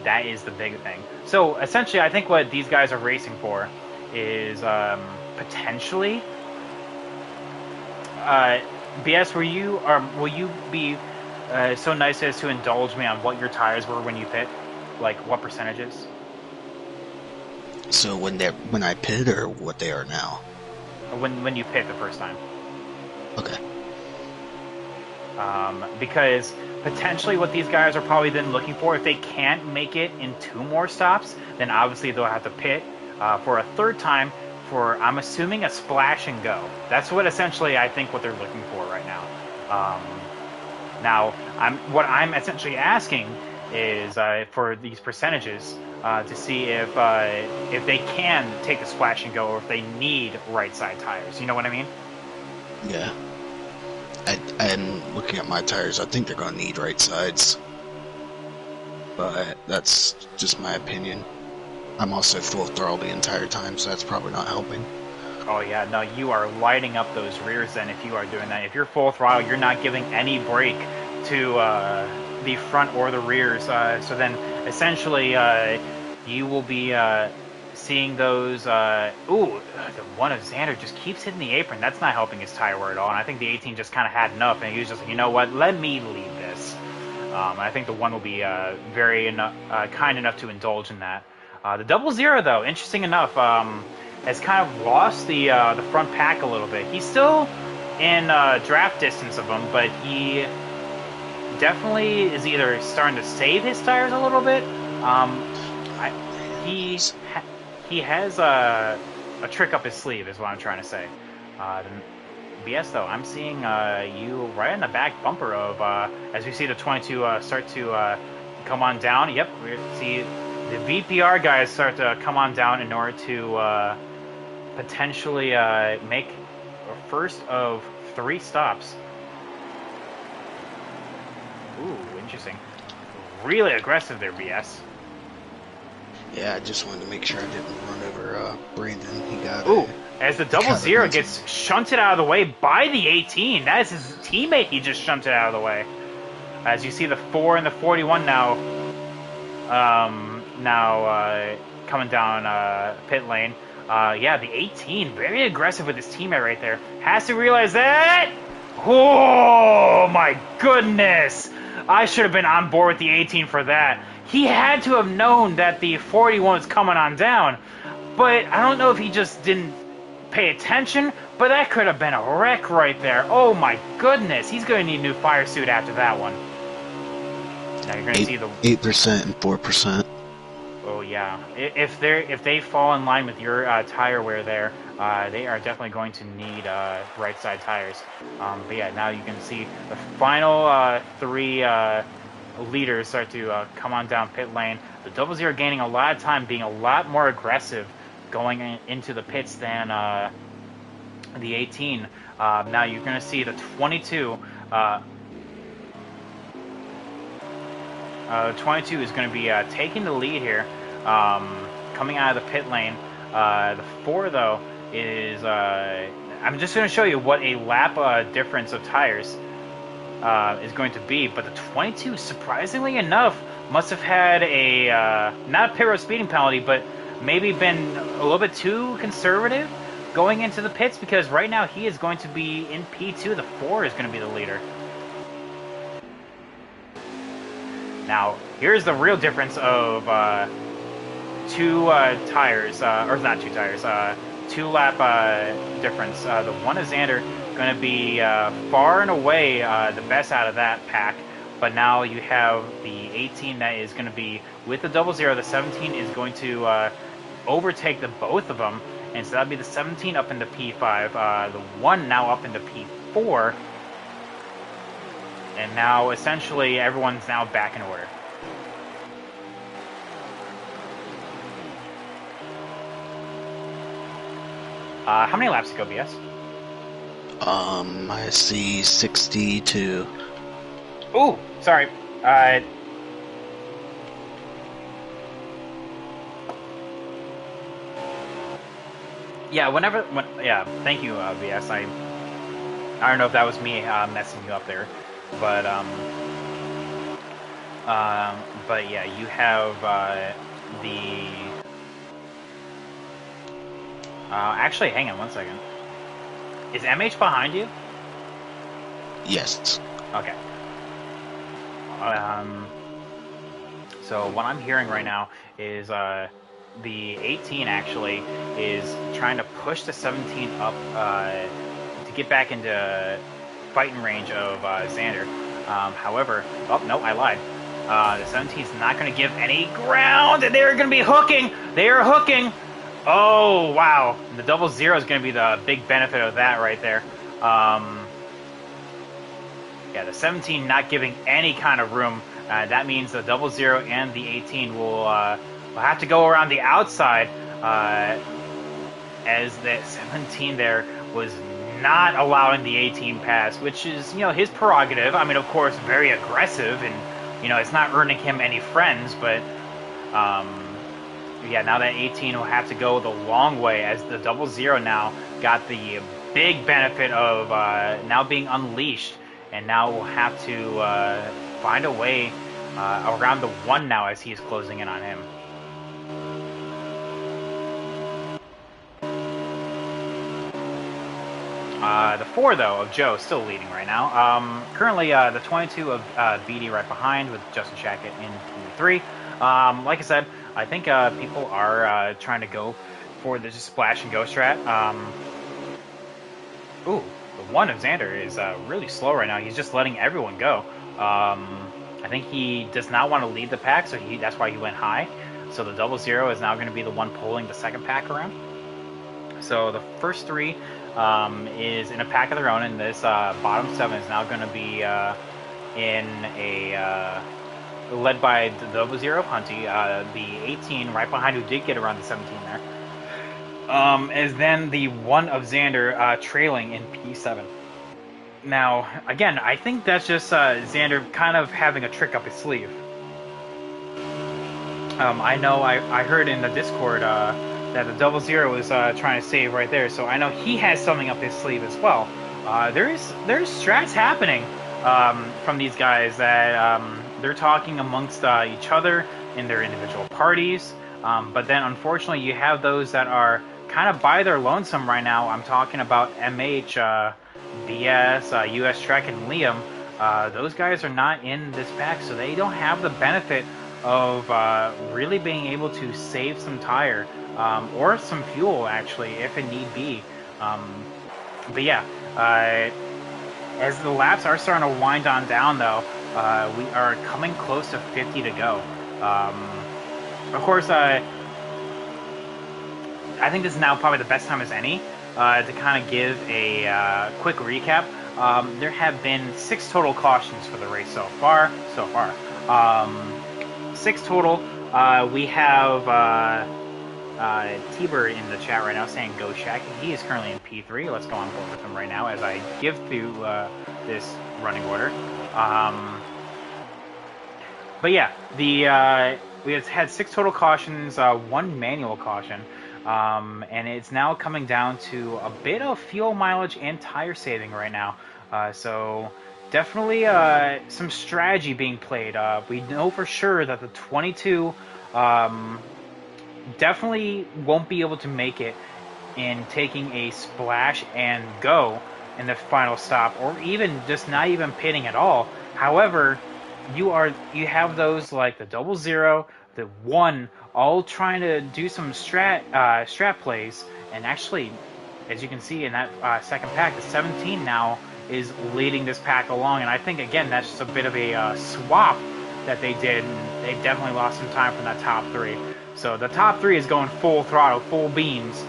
That is the big thing. So essentially, I think what these guys are racing for is potentially. BS, will you be so nice as to indulge me on what your tires were when you pit? Like what percentages? So when I pit or what they are now? When you pit the first time. Okay. Because potentially what these guys are probably then looking for, if they can't make it in 2 more stops, then obviously they'll have to pit for a third time for, I'm assuming, a splash and go. That's what essentially I think what they're looking for right now. Now, what I'm essentially asking is for these percentages to see if they can take the splash and go, or if they need right side tires. You know what I mean? Yeah. I'm looking at my tires. I think they're going to need right sides. But that's just my opinion. I'm also full throttle the entire time, so that's probably not helping. Oh yeah, no, you are lighting up those rears then if you are doing that. If you're full throttle, you're not giving any brake to the front or the rears. So then essentially you will be seeing those. Ooh, the 1 of Xander just keeps hitting the apron. That's not helping his tire wear at all. And I think the 18 just kind of had enough, and he was just like, you know what, let me lead this. I think the 1 will be very kind enough to indulge in that. The 00, though, interesting enough, has kind of lost the front pack a little bit. He's still in draft distance of them, but he definitely is either starting to save his tires a little bit. He has a trick up his sleeve, is what I'm trying to say. BS though, I'm seeing you right in the back bumper of as we see the 22 start to come on down. Yep, we see the VPR guys start to come on down in order to potentially make a first of 3 stops. Ooh, interesting. Really aggressive there, BS. Yeah, I just wanted to make sure I didn't run over Brandon. He got Ooh, as the double got a zero reason. gets shunted out of the way by the 18. That is his teammate he just shunted out of the way. As you see the 4 and the 41 now, coming down pit lane. Yeah, the 18, very aggressive with his teammate right there. Has to realize that. Oh my goodness! I should have been on board with the 18 for that. He had to have known that the 41 was coming on down, but I don't know if he just didn't pay attention, but that could have been a wreck right there. Oh my goodness, he's going to need a new fire suit after that one. Now you're going to see the 8% and 4%. Oh yeah, if they fall in line with your tire wear there, they are definitely going to need right side tires. But yeah, now you can see the final 3 leaders start to come on down pit lane. The double zero gaining a lot of time, being a lot more aggressive going into the pits than the 18. Now you're going to see the 22. 22 is going to be taking the lead here, coming out of the pit lane. The 4, though, is... I'm just going to show you what a lap difference of tires is going to be. But the 22, surprisingly enough, must have had a... not a pit road speeding penalty, but maybe been a little bit too conservative going into the pits, because right now he is going to be in P2. The 4 is going to be the leader. Now, here's the real difference of 2 tires, or not 2 tires, 2 lap difference. The one is Xander going to be far and away the best out of that pack, but now you have the 18 that is going to be with the double zero. The 17 is going to overtake the both of them, and so that'll be the 17 up into P5, the 1 now up into P4. And now, essentially, everyone's now back in order. How many laps to go, BS? I see 62. Ooh, sorry. Yeah, yeah, thank you, BS. I don't know if that was me messing you up there. But yeah, you have the. Actually, hang on one second. Is MH behind you? Yes. Okay. So what I'm hearing right now is the 18 actually is trying to push the 17 up to get back into fighting range of Xander. However, oh no, I lied. The 17 is not going to give any ground, and they're going to be hooking. They are hooking. Oh wow, the double zero is going to be the big benefit of that right there. Yeah, the 17 not giving any kind of room. That means the double zero and the 18 will have to go around the outside, as the 17 there was not allowing the 18 pass, which is, his prerogative. I mean, of course, very aggressive, and, it's not earning him any friends, but, yeah, now that 18 will have to go the long way, as the double zero now got the big benefit of now being unleashed, and now will have to find a way around the 1 now as he is closing in on him. The 4, though, of Joe still leading right now. Currently, the 22 of BD right behind with Justin Shackett in P3. Like I said, I think people are trying to go for the just splash and go strat. Ooh, the 1 of Xander is really slow right now. He's just letting everyone go. I think he does not want to lead the pack, so that's why he went high. So the double zero is now going to be the one pulling the second pack around. So the first 3 is in a pack of their own, and this bottom 7 is now going to be in a led by the Double Zero Hunty, the 18 right behind who did get around the 17 there. Is then the 1 of Xander trailing in P7. Now, again, I think that's just Xander kind of having a trick up his sleeve. I know I heard in the Discord that the Double Zero is trying to save right there, so I know he has something up his sleeve as well. There's strats happening from these guys that they're talking amongst each other in their individual parties, but then unfortunately you have those that are kind of by their lonesome right now. I'm talking about MH, BS, US Trek, and Liam. Those guys are not in this pack, so they don't have the benefit of really being able to save some tire or some fuel, actually, if it need be. But yeah, as the laps are starting to wind on down, though, we are coming close to 50 to go. Of course, I think this is now probably the best time as any to kind of give a quick recap. There have been 6 total cautions for the race so far. 6 total. We have T-Bird in the chat right now saying go Shaq. He is currently in P3. Let's go on board with him right now as I give through this running order. But yeah, we have had 6 total cautions, 1 manual caution. And it's now coming down to a bit of fuel mileage and tire saving right now. So definitely some strategy being played. We know for sure that the 22 definitely won't be able to make it in taking a splash and go in the final stop, or even just not even pitting at all. However, you have those like the Double Zero, the 1, all trying to do some strat plays, and actually, as you can see in that second pack, the 17 now is leading this pack along, and I think again that's just a bit of a swap that they did, and they definitely lost some time from that top 3. So the top 3 is going full throttle, full beams.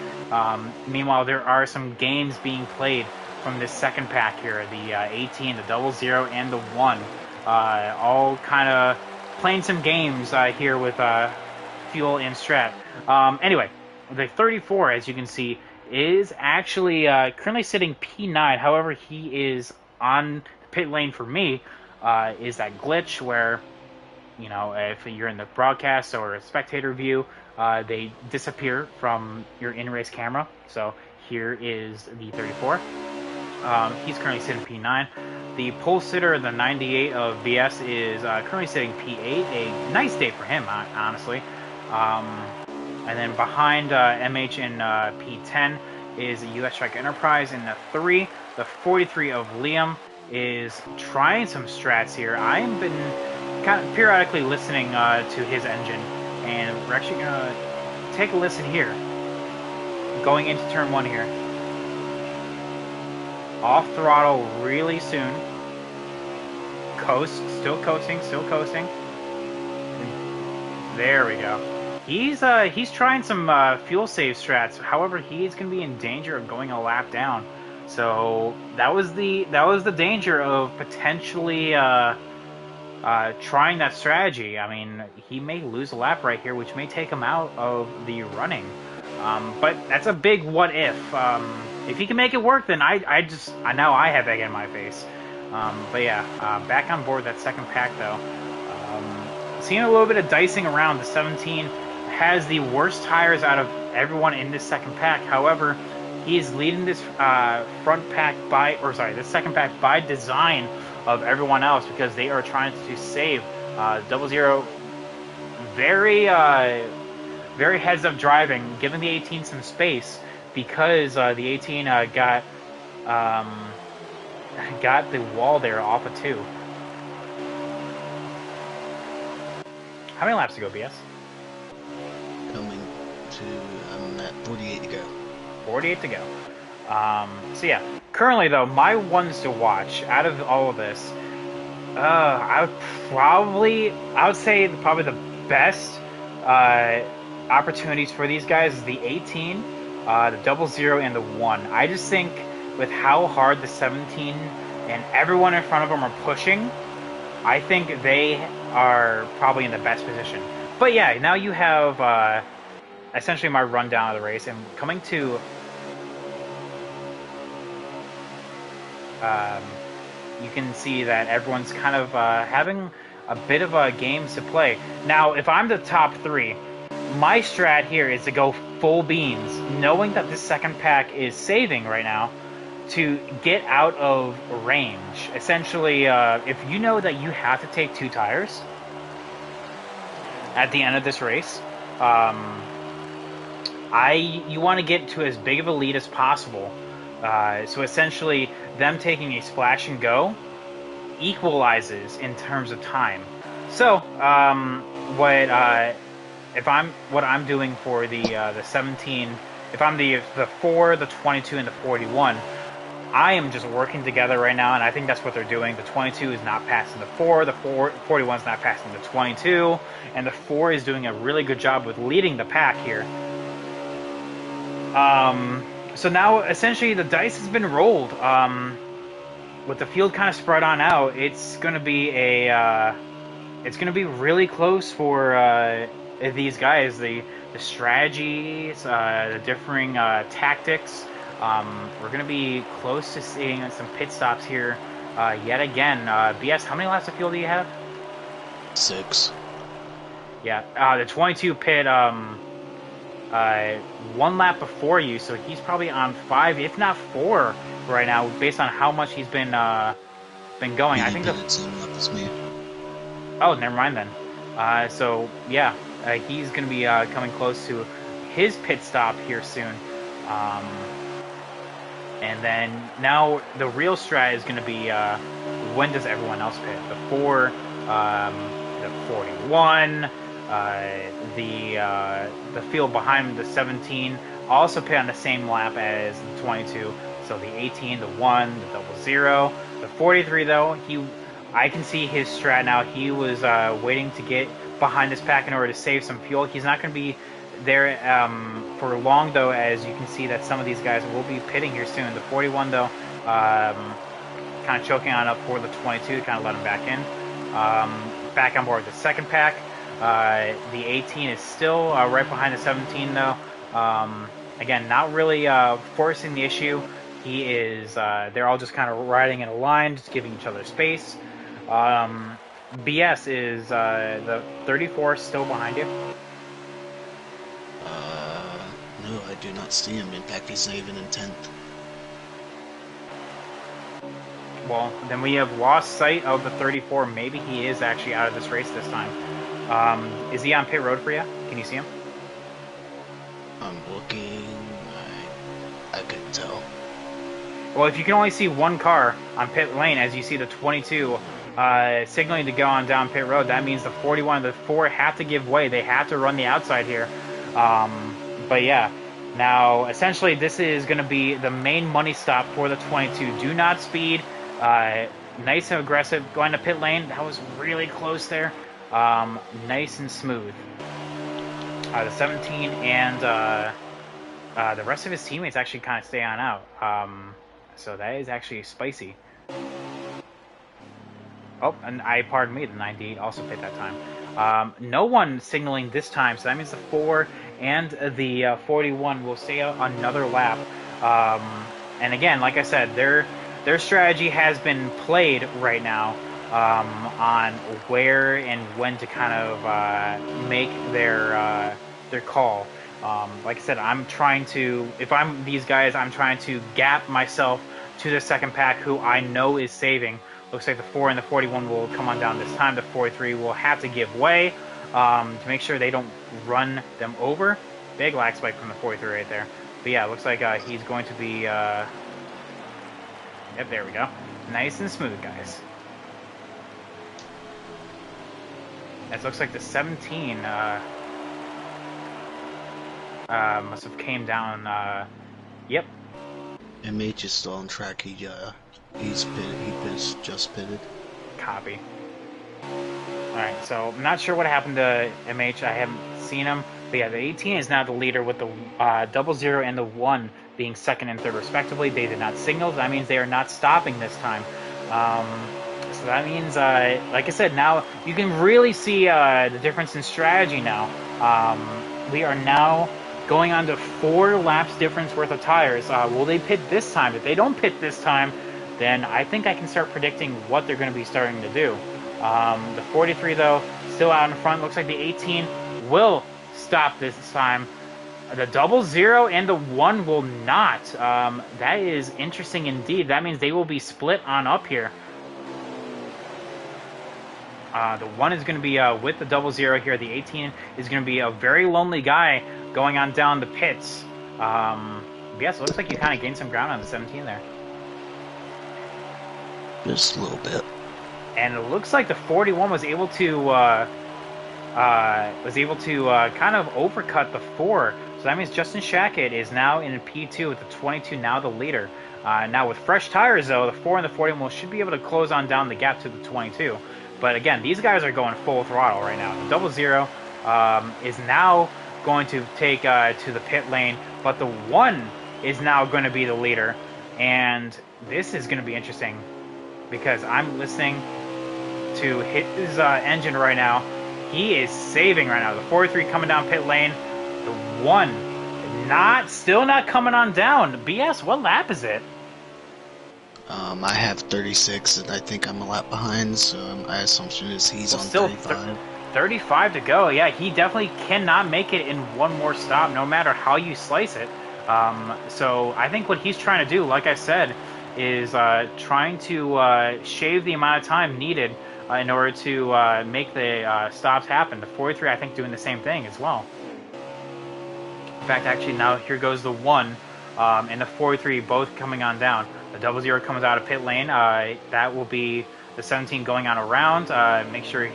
Meanwhile, there are some games being played from this second pack here, the 18, the Double Zero, and the 1, all kind of playing some games here with fuel and strat. Anyway, the 34, as you can see, is actually currently sitting P9. However, he is on the pit lane for me. Is that glitch where, you know, if you're in the broadcast or a spectator view, they disappear from your in-race camera. So here is the 34. He's currently sitting P9. The pole sitter, the 98 of BS, is currently sitting P8. A nice day for him, honestly. And then behind MH in P10 is the US Trek Enterprise in the 3. The 43 of Liam is trying some strats here. I've been kind of periodically listening to his engine, and we're actually going to take a listen here. Going into turn 1 here. Off throttle really soon. Coast, still coasting. There we go. He's trying some fuel save strats. However, he's going to be in danger of going a lap down. So that was the danger of potentially trying that strategy. I mean, he may lose a lap right here, which may take him out of the running. But that's a big what if. If he can make it work, then I now I have egg in my face. But yeah, back on board that second pack though. Seeing a little bit of dicing around. The 17 has the worst tires out of everyone in this second pack. However, he is leading this second pack by design of everyone else, because they are trying to save. Double Zero, very heads up driving, giving the 18 some space, because the 18 got the wall there off of 2. How many laps to go, BS? I'm at 48 to go. 48 to go. So yeah, currently though, my ones to watch out of all of this, I would say probably the best opportunities for these guys is the 18 the double zero, and the 1. I just think with how hard the 17 and everyone in front of them are pushing, I think they are probably in the best position. But yeah, now you have essentially my rundown of the race, and coming to um, you can see that everyone's kind of having a bit of a game to play. Now, if I'm the top 3, my strat here is to go full beans, knowing that this second pack is saving right now to get out of range. Essentially, if you know that you have to take 2 tires at the end of this race, you want to get to as big of a lead as possible. So essentially, them taking a splash and go equalizes in terms of time. So what I'm doing for the 17, if I'm the 4, the 22, and the 41, I am just working together right now, and I think that's what they're doing. The 22 is not passing the 4, the 41 is not passing the 22, and the 4 is doing a really good job with leading the pack here. So now, essentially, the dice has been rolled. With the field kind of spread on out, it's going to be really close for these guys. The strategies, the differing tactics. We're going to be close to seeing some pit stops here yet again. BS, how many laps of fuel do you have? 6. Yeah, the 22 pit 1 lap before you, so he's probably on 5, if not 4, right now, based on how much he's been going. I think the same lap as me. Oh, never mind then. So yeah, he's going to be coming close to his pit stop here soon. And then now the real strat is going to be when does everyone else pit? The 4, the 41, the field behind the 17 also pit on the same lap as the 22. So the 18, the 1, the double zero, the 43 though, I can see his strat now. He was waiting to get behind this pack in order to save some fuel. He's not going to be there for long, though, as you can see that some of these guys will be pitting here soon. The 41, though, kind of choking on up for the 22, kind of let him back in. Back on board with the second pack. The 18 is still right behind the 17, though. Again, not really forcing the issue. He is, they're all just kind of riding in a line, just giving each other space. BS is the 34 still behind you? No, I do not see him. In fact, he's not even in 10th. Well, then we have lost sight of the 34. Maybe he is actually out of this race this time. Is he on pit road for you? Can you see him? I'm looking. I couldn't tell. Well, if you can only see one car on pit lane, as you see the 22 signaling to go on down pit road, that means the 41 and the 4 have to give way. They have to run the outside here. But yeah, now essentially this is going to be the main money stop for the 22. Do not speed. Nice and aggressive. Going to pit lane. That was really close there. Nice and smooth. The 17 and the rest of his teammates actually kind of stay on out. So that is actually spicy. Oh, and pardon me, the 98 also pit that time. No one signaling this time, so that means the 4 and the 41 will stay out another lap. And again, like I said, their strategy has been played right now on where and when to kind of make their call. Like I said, I'm trying to, if I'm these guys, I'm trying to gap myself to the second pack who I know is saving. Looks like the 4 and the 41 will come on down this time. The 43 will have to give way to make sure they don't run them over. Big lag spike from the 43 right there. But yeah, it looks like he's going to be... Yep, there we go. Nice and smooth, guys. It looks like the 17 must have came down... Yep. MH is still on track. He's pitted. He's just pitted. Copy. Alright, so I'm not sure what happened to MH. I haven't seen him. But yeah, the 18 is now the leader with the 00 and the 1 being second and third respectively. They did not signal. That means they are not stopping this time. So that means, like I said, now you can really see the difference in strategy now. We are now going on to 4 laps difference worth of tires. Will they pit this time? If they don't pit this time, then I think I can start predicting what they're going to be starting to do. The 43, though, still out in front. Looks like the 18 will stop this time. The 00 and the 1 will not. That is interesting indeed. That means they will be split on up here. The 1 is going to be with the 00 here. The 18 is going to be a very lonely guy going on down the pits. Yes, it looks like you kind of gained some ground on the 17 there. Just a little bit. And it looks like the 41 was able to kind of overcut the 4. So that means Justin Shackett is now in P2 with the 22 now the leader. Now with fresh tires though, the 4 and the 41 should be able to close on down the gap to the 22. But again, these guys are going full throttle right now. The 00 is now going to take to the pit lane, but the 1 is now going to be the leader. And this is going to be interesting because I'm listening to his engine right now. He is saving right now. The 43 coming down pit lane. The 1 still not coming on down. BS, what lap is it? I have 36, and I think I'm a lap behind, so my assumption is he's on still 35. 35 to go. Yeah, he definitely cannot make it in one more stop, no matter how you slice it. So I think what he's trying to do, like I said, is trying to shave the amount of time needed in order to make the stops happen. The 43, I think, doing the same thing as well. In fact, actually, now here goes the 1 and the 43 both coming on down. The 00 comes out of pit lane. That will be the 17 going on around. Make sure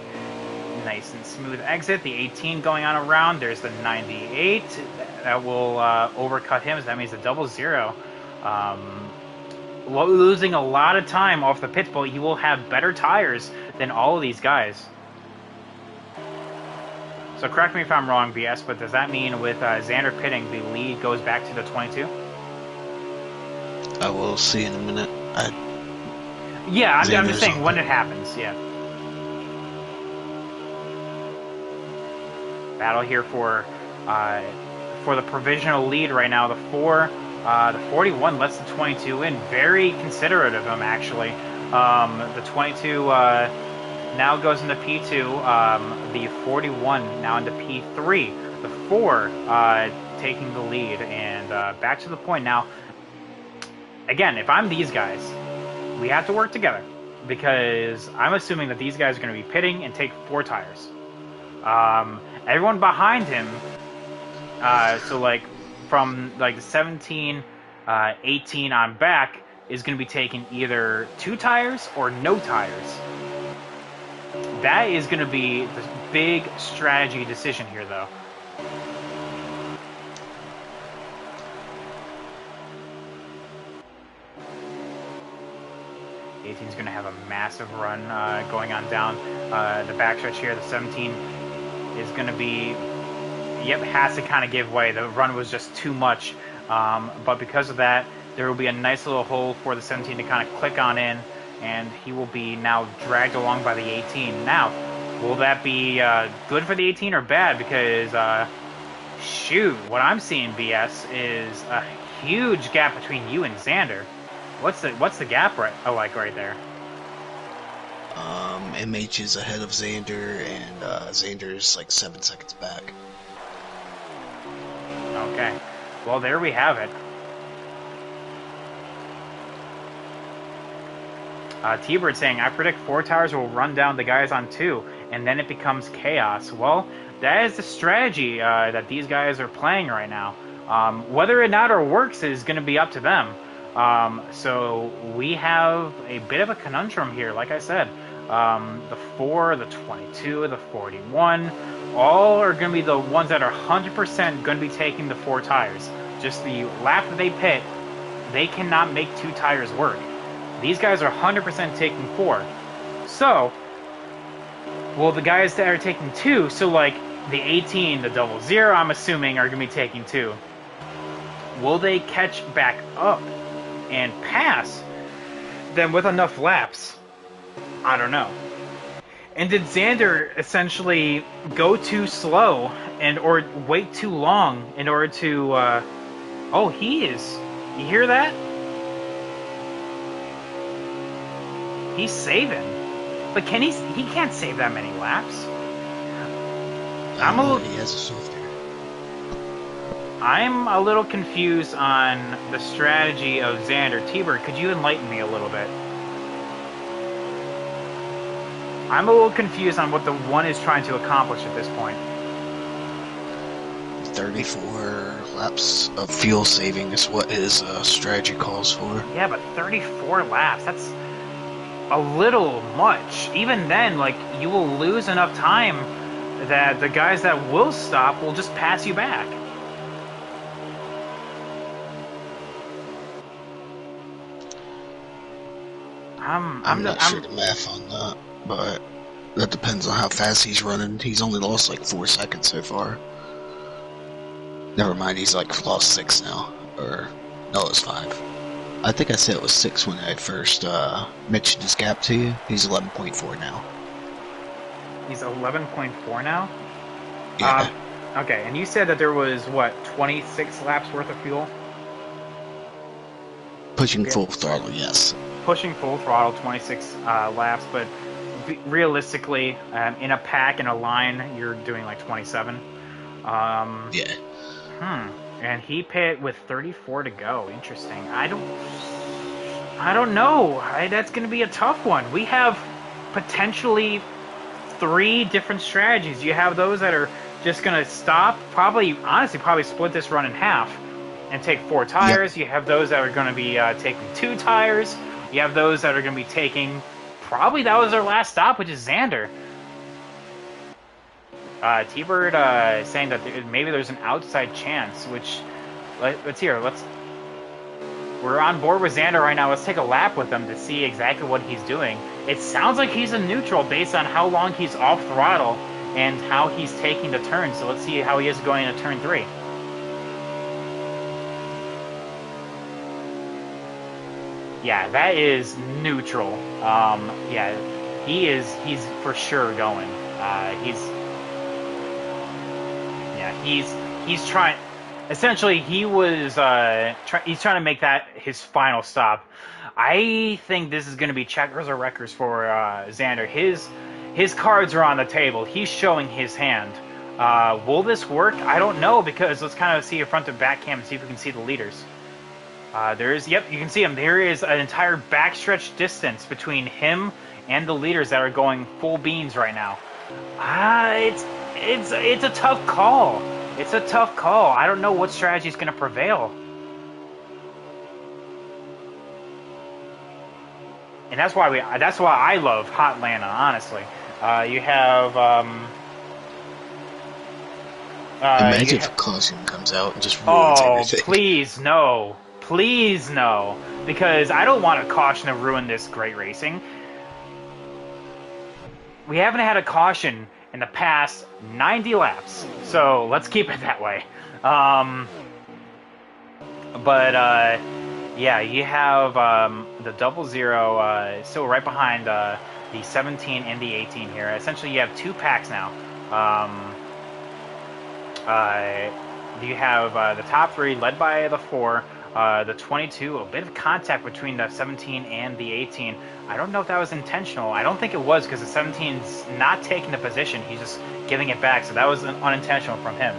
nice and smooth exit. The 18 going on around. There's the 98 that will overcut him. So that means the 00 losing a lot of time off the pits, but he will have better tires than all of these guys. So correct me if I'm wrong, BS, but does that mean with Xander pitting, the lead goes back to the 22? I will see in a minute. Yeah, I'm just saying when it happens, yeah. Battle here for the provisional lead right now. The 41 lets the 22 in. Very considerate of him, actually. The 22 now goes into P2. The 41 now into P3. The 4 taking the lead. And back to the point now. Again, if I'm these guys, we have to work together. Because I'm assuming that these guys are going to be pitting and take 4 tires. Everyone behind him, so like from like 17, 18 on back, is going to be taking either 2 tires or no tires. That is going to be the big strategy decision here, though. The 18 is going to have a massive run going on down the backstretch here. The 17 is going to be, has to kind of give way. The run was just too much. But because of that, there will be a nice little hole for the 17 to kind of click on in, and he will be now dragged along by the 18. Now, will that be good for the 18 or bad? Because, shoot, what I'm seeing, BS, is a huge gap between you and Xander. What's the gap like right there? MH is ahead of Xander, and Xander's like 7 seconds back. Okay. Well, there we have it. T-Bird saying, I predict 4 tires will run down the guys on 2, and then it becomes chaos. Well, that is the strategy that these guys are playing right now. Whether or not it works is going to be up to them. So we have a bit of a conundrum here, like I said. The 4, the 22, the 41, all are going to be the ones that are 100% going to be taking the 4 tires. Just the lap that they pit, they cannot make 2 tires work. These guys are 100% taking 4. So, well, the guys that are taking 2, so like, The 18, the double zero, I'm assuming, are going to be taking 2. Will they catch back up and pass them with enough laps? I don't know. And did Xander essentially go too slow and or wait too long in order to? Oh, he is. You hear that? He's saving, but can he? He can't save that many laps. I'm a little. He has a softer. I'm a little confused on the strategy of Xander. T-Bird, could you enlighten me a little bit? I'm a little confused on what the one is trying to accomplish at this point. 34 laps of fuel saving is what his strategy calls for. Yeah, but 34 laps, that's a little much. Even then, like, you will lose enough time that the guys that will stop will just pass you back. I'm not sure the math on that, but that depends on how fast he's running. He's only lost like 4 seconds so far. Never mind, he's like lost 6 now. Or, no, it's 5. I think I said it was 6 when I first mentioned his gap to you. He's 11.4 now. He's 11.4 now? Yeah. Okay, and you said that there was, what, 26 laps worth of fuel? Pushing full throttle, yes. Pushing full throttle, 26 laps, but realistically, in a pack, in a line, you're doing like 27. Yeah. And he pit with 34 to go. Interesting. I don't know. That's going to be a tough one. We have potentially 3 different strategies. You have those that are just going to stop, honestly, probably split this run in half and take 4 tires. Yep. You have those that are going to be taking 2 tires. You have those that are going to be taking, probably that was their last stop, which is Xander. T-Bird saying that maybe there's an outside chance, which, let's hear. We're on board with Xander right now. Let's take a lap with him to see exactly what he's doing. It sounds like he's in neutral based on how long he's off throttle and how he's taking the turn. So let's see how he is going into turn 3. Yeah, that is neutral. Yeah, he's for sure going. He's trying. Essentially, he was he's trying to make that his final stop. I think this is going to be checkers or wreckers for Xander. His cards are on the table. He's showing his hand. Will this work? I don't know, because let's kind of see a front to back cam and see if we can see the leaders. Yep, you can see him. There is an entire backstretch distance between him and the leaders that are going full beans right now. It's a tough call. It's a tough call. I don't know what strategy is going to prevail. And that's why I love Hot Atlanta, honestly. You have imagine if a caution comes out and just ruins everything. Please no, because I don't want a caution to ruin this great racing. We haven't had a caution in the past 90 laps, so let's keep it that way. Yeah, you have the 00 still right behind the 17 and the 18 here. Essentially, you have 2 packs now. You have the top 3 led by the 4. The 22, a bit of contact between the 17 and the 18. I don't know if that was intentional. I don't think it was, because the 17's not taking the position. He's just giving it back, so that was unintentional from him.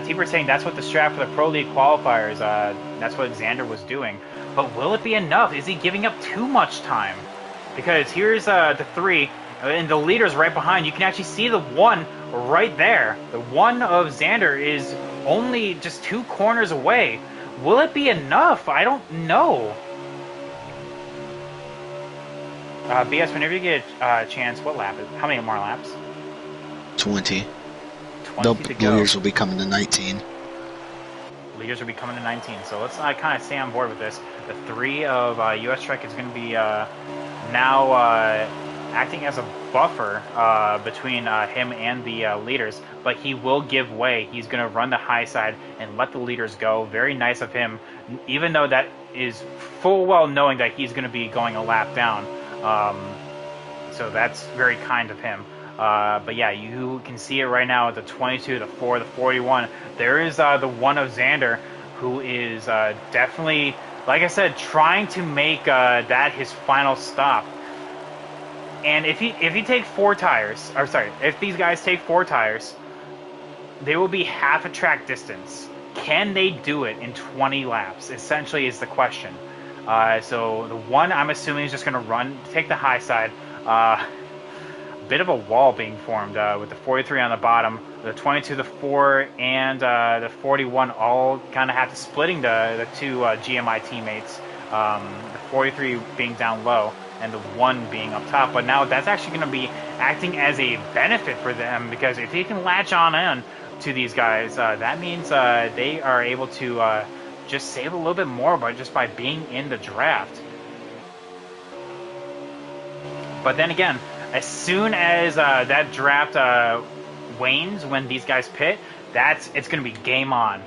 T-Bird saying that's what the strat for the Pro League qualifiers, that's what Xander was doing. But will it be enough? Is he giving up too much time? Because here's the 3, and the leader's right behind. You can actually see the 1 right there. The 1 of Xander is only just 2 corners away. Will it be enough? I don't know. BS, whenever you get a chance, what lap is it? How many more laps? 20. 20 to go. Leaders will be coming to 19. Leaders will be coming to 19. So let's kind of stay on board with this. The 3 of US Trek is going to be now acting as a buffer between him and the leaders, but he will give way. He's going to run the high side and let the leaders go. Very nice of him, even though that is full well knowing that he's going to be going a lap down. So that's very kind of him. But yeah, you can see it right now at the 22, the 4, the 41. There is the one of Xander, who is definitely, like I said, trying to make that his final stop. And if he takes 4 tires, or sorry, if these guys take 4 tires, they will be half a track distance. Can they do it in 20 laps? Essentially, is the question. So the one I'm assuming is just going to take the high side. Bit of a wall being formed with the 43 on the bottom, the 22, the 4, and the 41 all kind of have to splitting the 2 GMI teammates. The 43 being down low and the 1 being up top. But now that's actually going to be acting as a benefit for them, because if they can latch on in to these guys, that means they are able to just save a little bit more by being in the draft. But then again, as soon as that draft wanes, when these guys pit, it's going to be game on.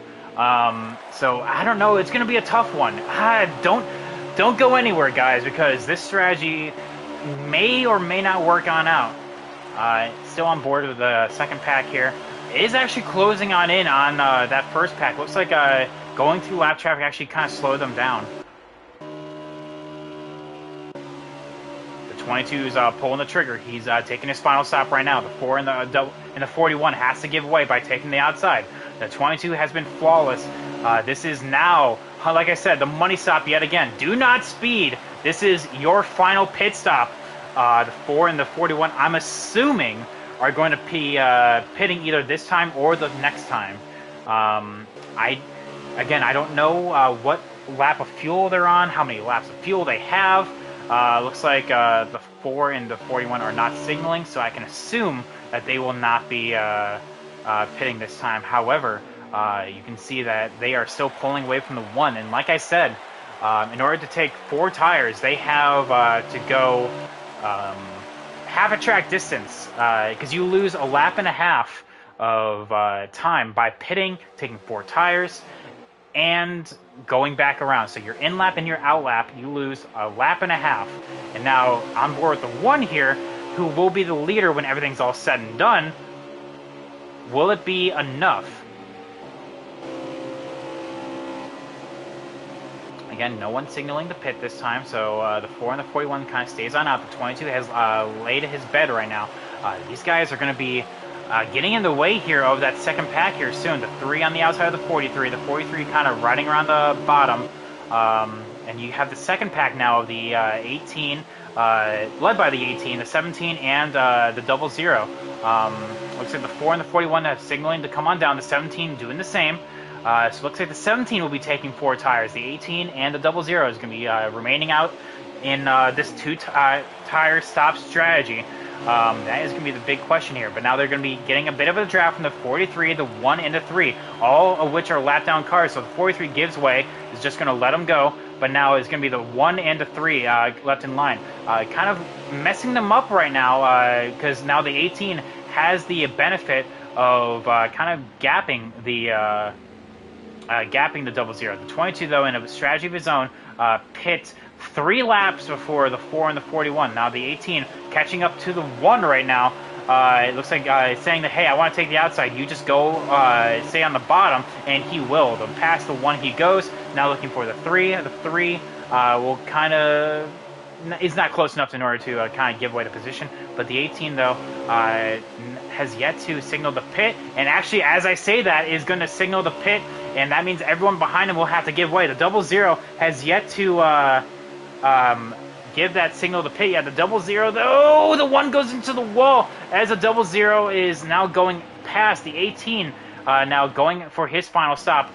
So I don't know. It's going to be a tough one. Don't go anywhere, guys, because this strategy may or may not work out. Still on board with the second pack here. It is actually closing on in on that first pack. Looks like going through lap traffic actually kind of slowed them down. 22 is pulling the trigger. He's taking his final stop right now. The 4 and the 41 has to give way by taking the outside. The 22 has been flawless. This is now, like I said, the money stop yet again. Do not speed. This is your final pit stop. The 4 and the 41, I'm assuming, are going to be pitting either this time or the next time. I don't know what lap of fuel they're on, how many laps of fuel they have. Looks like the 4 and the 41 are not signaling, so I can assume that they will not be pitting this time. However, you can see that they are still pulling away from the 1. And like I said, in order to take 4 tires, they have to go half a track distance, because you lose a lap and a half of time by pitting, taking 4 tires, and going back around. So your in lap and your out lap, you lose a lap and a half. And now on board with the 1 here, who will be the leader when everything's all said and done. Will it be enough? Again, no one signaling the pit this time, so the 4 and the 41 kind of stays on out. The 22 has laid his bed right now. These guys are going to be getting in the way here of that second pack here soon. The 3 on the outside of the 43. The 43 kind of riding around the bottom. And you have the second pack now of the 18, led by the 18, the 17, and the 00. Looks like the 4 and the 41 have signaling to come on down. The 17 doing the same. So it looks like the 17 will be taking 4 tires. The 18 and the 00 is going to be remaining out in this 2 tire stop strategy. That is going to be the big question here. But now they're going to be getting a bit of a draft from the 43, the 1, and the 3, all of which are lap down cars. So the 43 gives way, is just going to let them go. But now it's going to be the 1 and the 3 left in line. Kind of messing them up right now, because now the 18 has the benefit of kind of gapping the 00. The 22, though, in a strategy of his own, pit 3 laps before the 4 and the 41. Now the 18 catching up to the 1 right now. It looks like saying that, hey, I want to take the outside. You just go stay on the bottom, and he will. The past the 1 he goes. Now looking for the 3. The 3 will kind of is not close enough in order to kind of give away the position. But the 18, though, has yet to signal the pit. And actually, as I say that, is going to signal the pit. And that means everyone behind him will have to give way. The 00 has yet to give that signal to pit. Yeah, the 00, though, the 1 goes into the wall as the 00 is now going past the 18, now going for his final stop.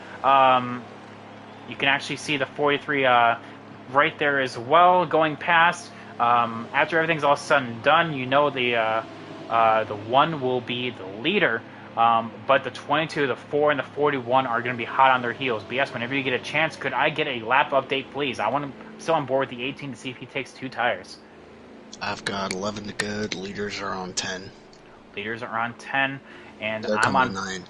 You can actually see the 43 right there as well, going past. After everything's all said and done, you know the 1 will be the leader. But the 22, the 4, and the 41 are going to be hot on their heels. But yes, whenever you get a chance, could I get a lap update, please? I'm still on board with the 18 to see if he takes 2 tires. I've got 11 to go. The leaders are on 10. Leaders are on 10, and They're I'm coming to on 9.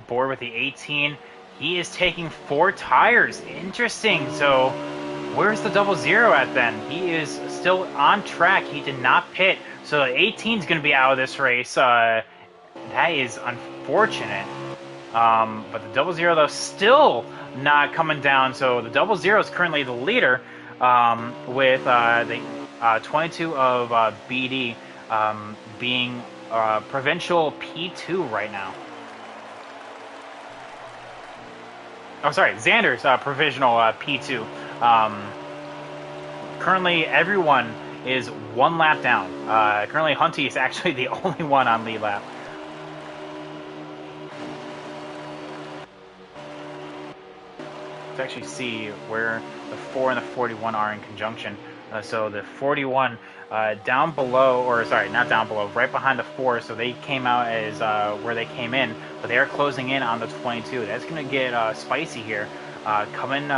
board with the 18. He is taking 4 tires. Interesting. So where's the double zero at then? He is still on track. He did not pit. So 18 is going to be out of this race. That is unfortunate. But the double zero, though, still not coming down. So the double zero is currently the leader with the 22 of BD being provincial P2 right now. Oh, sorry, Xander's provisional P2. Currently, everyone is 1 lap down. Currently, Hunty is actually the only one on lead lap. Let's actually see where the 4 and the 41 are in conjunction. So the 41 down below, or sorry, not down below, right behind the 4. So they came out as where they came in, but they are closing in on the 22. That's going to get spicy here. Coming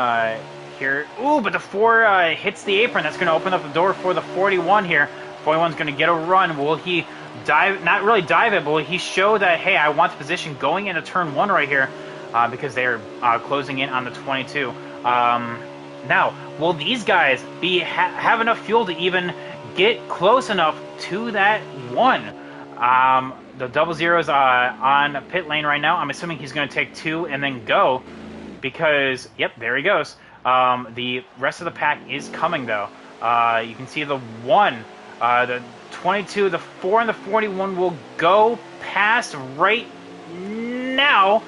here. Ooh, but the 4 hits the apron. That's going to open up the door for the 41 here. 41's going to get a run. Will he dive? Not really dive it, but will he show that, hey, I want the position going into turn 1 right here? Because they're closing in on the 22. Now, will these guys have enough fuel to even get close enough to that 1? The double zero's on pit lane right now. I'm assuming he's going to take 2 and then go because, yep, there he goes. The rest of the pack is coming, though. You can see the 1, the 22, the 4, and the 41 will go past right now.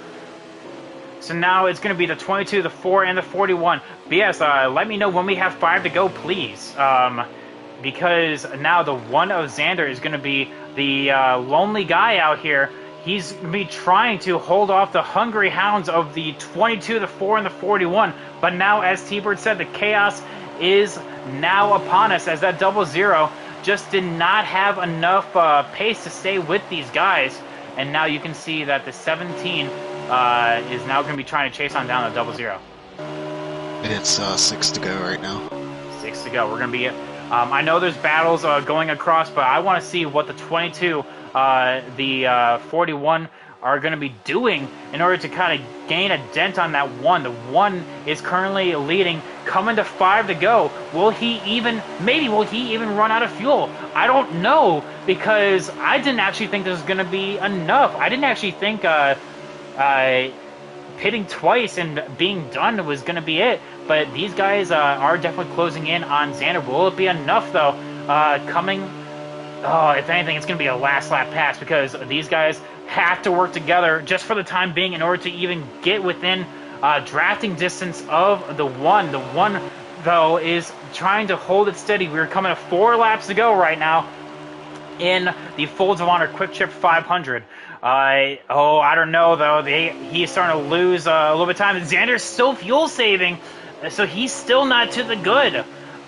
So now it's going to be the 22, the 4, and the 41. BS, let me know when we have 5 to go, please. Because now the 1 of Xander is going to be the lonely guy out here. He's going to be trying to hold off the hungry hounds of the 22, the 4, and the 41. But now, as T-Bird said, the chaos is now upon us as that double zero just did not have enough pace to stay with these guys. And now you can see that the 17 is now going to be trying to chase on down the double zero. It's 6 to go right now. 6 to go. We're going to be... I know there's battles going across, but I want to see what the 22, the 41 are going to be doing in order to kind of gain a dent on that 1. The 1 is currently leading, coming to 5 to go. Will he even run out of fuel? I don't know, because I didn't actually think this was going to be enough. I didn't actually think pitting twice and being done was going to be it. But these guys are definitely closing in on Xander. Will it be enough, though? If anything, it's going to be a last lap pass because these guys have to work together just for the time being in order to even get within drafting distance of the 1. The 1, though, is trying to hold it steady. We're coming to 4 laps to go right now in the Folds of Honor Quick Trip 500. I don't know, though. He's starting to lose a little bit of time. Xander's still fuel saving, so he's still not to the good.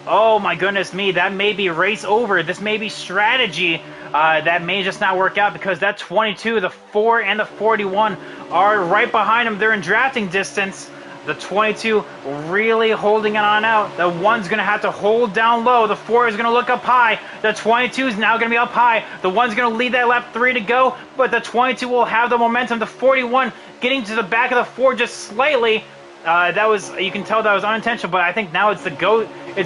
Oh, my goodness me. That may be race over. This may be strategy. That may just not work out because that 22, the 4, and the 41 are right behind him. They're in drafting distance. The 22 really holding it on out. The 1's going to have to hold down low. The 4 is going to look up high. The 22 is now going to be up high. The 1's going to lead that lap 3 to go, but the 22 will have the momentum. The 41 getting to the back of the 4 just slightly. You can tell that was unintentional, but I think now it's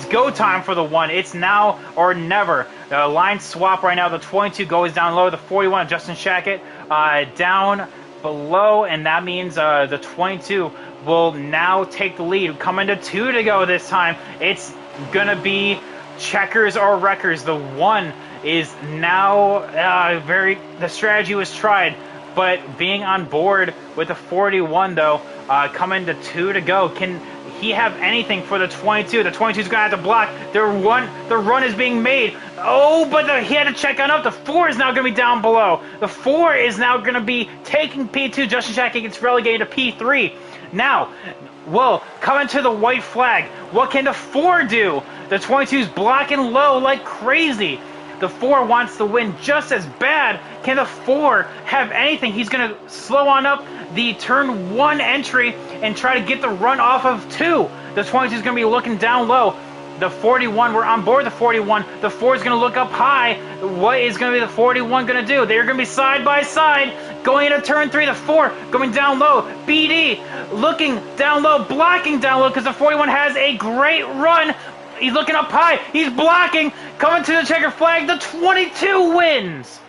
go time for the 1. It's now or never. The line swap right now. The 22 goes down low. The 41, Justin Shackett, down below, and that means the 22 will now take the lead. Coming to 2 to go this time. It's gonna be checkers or wreckers. The 1 is now the strategy was tried, but being on board with the 41, though, coming to 2 to go. Can he have anything for the 22? The 22 is going to have to block. The run is being made. Oh, but he had to check on up. The 4 is now going to be down below. The 4 is now going to be taking P2. Justin Shackett gets relegated to P3. Now, coming to the white flag. What can the 4 do? The 22 is blocking low like crazy. The 4 wants to win just as bad. Can the 4 have anything? He's going to slow on up the turn 1 entry and try to get the run off of 2. The 22 is going to be looking down low. The 41, we're on board the 41. The 4 is going to look up high. What is going to be the 41 going to do? They're going to be side by side. Going into turn 3, the 4 going down low. BD looking down low, blocking down low because the 41 has a great run. He's looking up high. He's blocking. Coming to the checker flag. The 22 wins.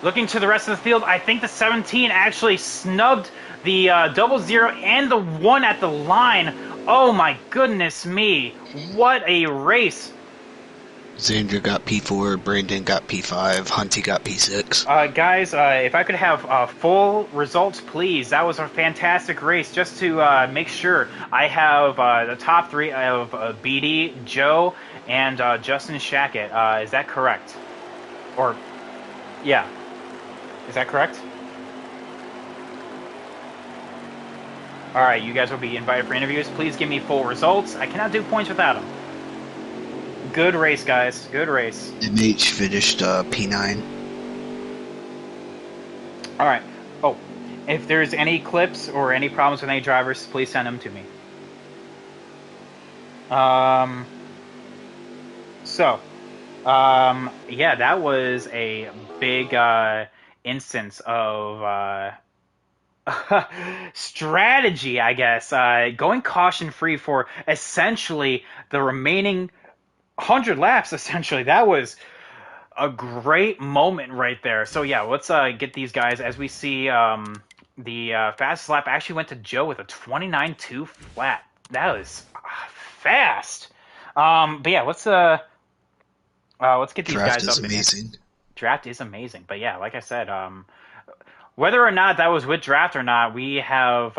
Looking to the rest of the field, I think the 17 actually snubbed the 00 and the 1 at the line. Oh my goodness me. What a race. Xander got P4, Brandon got P5, Hunty got P6. Guys, if I could have full results, please. That was a fantastic race. Just to make sure, I have the top 3 of BD, Joe, and Justin Shackett. Is that correct? Or, yeah. Is that correct? Alright, you guys will be invited for interviews. Please give me full results. I cannot do points without them. Good race, guys. Good race. MH finished P9. Alright. Oh, if there's any clips or any problems with any drivers, please send them to me. Yeah, that was a big instance of strategy, I guess. Going caution free for essentially the remaining 100 laps, essentially. That was a great moment right there. So yeah, let's get these guys. As we see, the fastest lap actually went to Joe with a 29.2 flat. That was fast. But yeah, let's get these Draft guys is up in here. amazing. Draft is amazing, but yeah, like I said, whether or not that was with draft or not, we have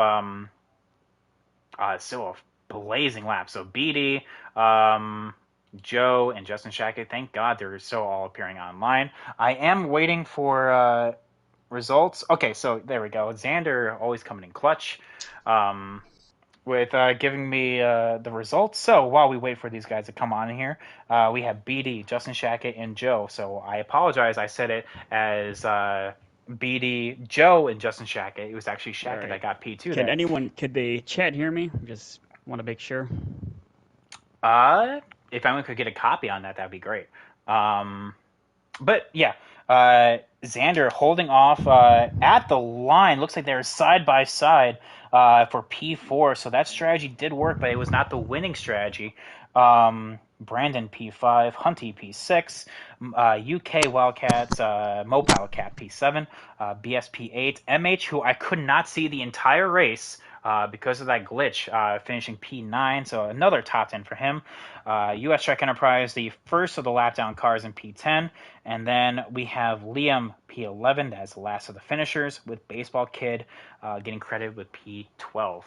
still a blazing lap. So BD, Joe, and Justin Shackett, thank God they're still all appearing online. I am waiting for results. Okay, so there we go. Xander always coming in clutch with giving me the results. So while we wait for these guys to come on here, we have BD, Justin Shackett, and Joe. So I apologize. I said it as BD, Joe, and Justin Shackett. It was actually Shackett Right. that got P2 there. Could the chat hear me? Just want to make sure. If anyone could get a copy on that, that'd be great. But yeah, Xander holding off at the line. Looks like they're side by side for P4. So that strategy did work, but it was not the winning strategy. Brandon P5, Hunty P6, UK Wildcats, Mopile Cat P7, BS P8, MH, who I could not see the entire race because of that glitch, finishing P9, so another top 10 for him. US Trek Enterprise, the first of the lap down cars in P10, and then we have Liam P11, that's the last of the finishers, with Baseball Kid getting credit with P12.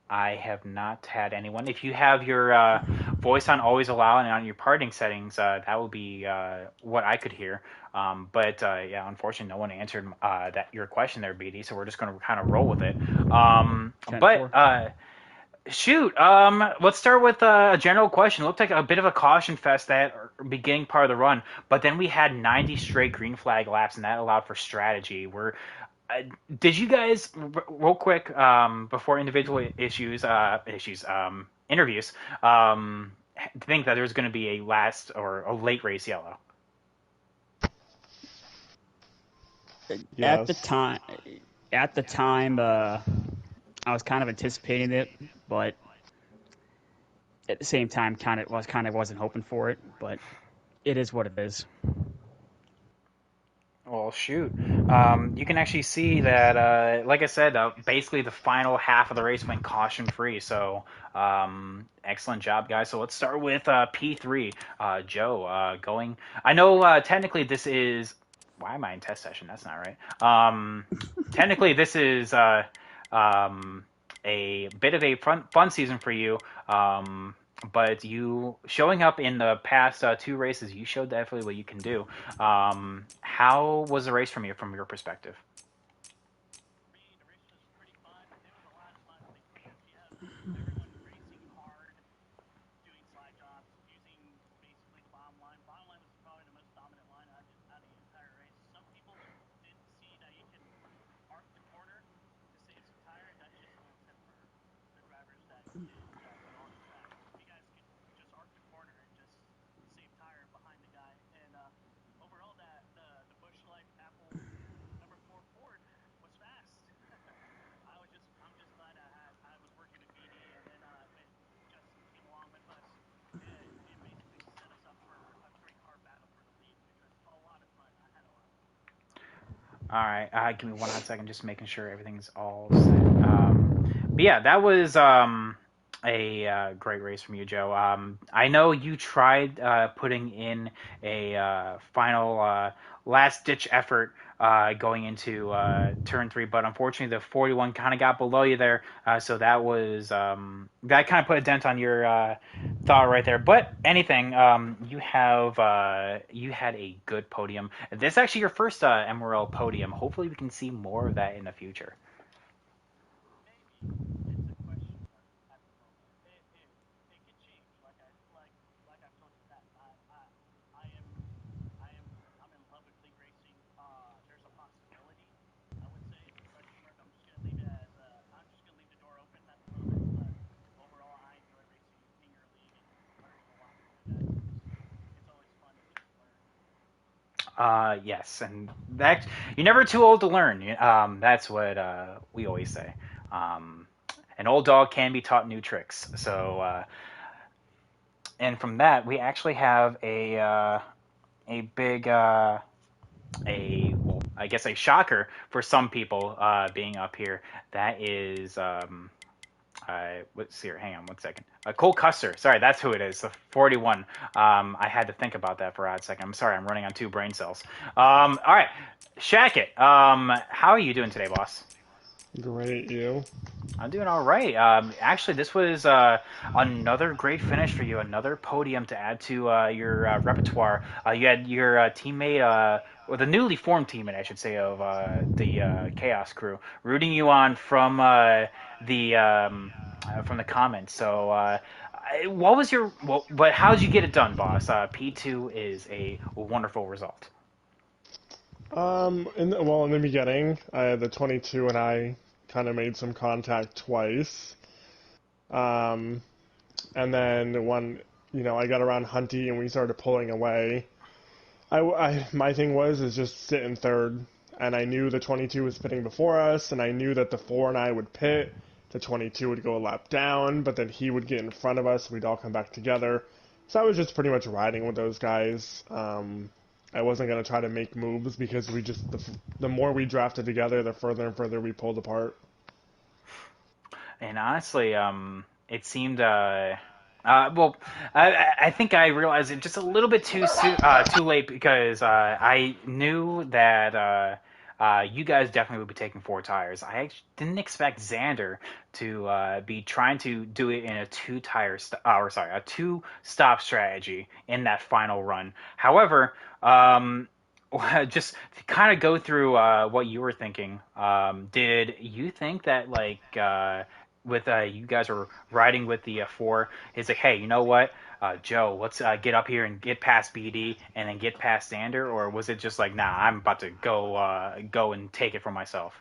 I have not had anyone. If you have your voice on always allow and on your parting settings, that would be what I could hear. But yeah, unfortunately, no one answered your question there, BD. So we're just going to kind of roll with it. Shoot, let's start with a general question. It looked like a bit of a caution fest that beginning part of the run, but then we had 90 straight green flag laps, and that allowed for strategy. Did you guys, real quick, before individual interviews, think that there was going to be a last or a late race yellow? Yes. At the time, I was kind of anticipating it, but at the same time, kind of wasn't hoping for it. But it is what it is. Well, shoot. You can actually see that, like I said, basically the final half of the race went caution-free. So, excellent job, guys. So let's start with P3. Joe, going. I know technically this is. Why am I in test session? That's not right. Technically, this is a bit of a fun season for you. But you showing up in the past 2 races, you showed definitely what you can do. How was the race from your perspective? All right, give me one hot second, just making sure everything's all set. But yeah, that was a great race from you, Joe. I know you tried putting in a final last ditch effort going into turn three, but unfortunately the 41 kind of got below you there, so that was that kind of put a dent on your thought right there. But anything, you had a good podium. This is actually your first MRL podium. Hopefully, we can see more of that in the future. Yes, and that you're never too old to learn. That's what we always say. Um, an old dog can be taught new tricks. So, and from that, we actually have a big well, I guess a shocker for some people being up here. That is let's see here. Hang on one second. Cole Custer. Sorry, that's who it is. The 41. I had to think about that for a hot second. I'm sorry. I'm running on two brain cells. All right, Shackett. How are you doing today, boss? Great, you. I'm doing all right. Actually, this was another great finish for you. Another podium to add to your repertoire. You had your teammate, or the newly formed teammate, I should say, of the Chaos Crew, rooting you on from the comments. So, what was your? Well, but how did you get it done, boss? P2 is a wonderful result. In the beginning, the 22 and I kind of made some contact twice. Um, and then when, I got around Hunty and we started pulling away, my thing is just sit in third. And I knew the 22 was pitting before us, and I knew that the 4 and I would pit. The 22 would go a lap down, but then he would get in front of us. We'd all come back together. So I was just pretty much riding with those guys. I wasn't going to try to make moves because the more we drafted together, the further and further we pulled apart. And honestly, it seemed. Well, I think I realized it just a little bit too late because I knew that you guys definitely would be taking four tires. I actually didn't expect Xander to be trying to do it in a a two stop strategy in that final run. However, just to kind of go through what you were thinking. Did you think that with you guys are riding with the four, it's like, hey, you know what, Joe, let's get up here and get past BD and then get past Xander, or was it just like, nah, I'm about to go and take it for myself?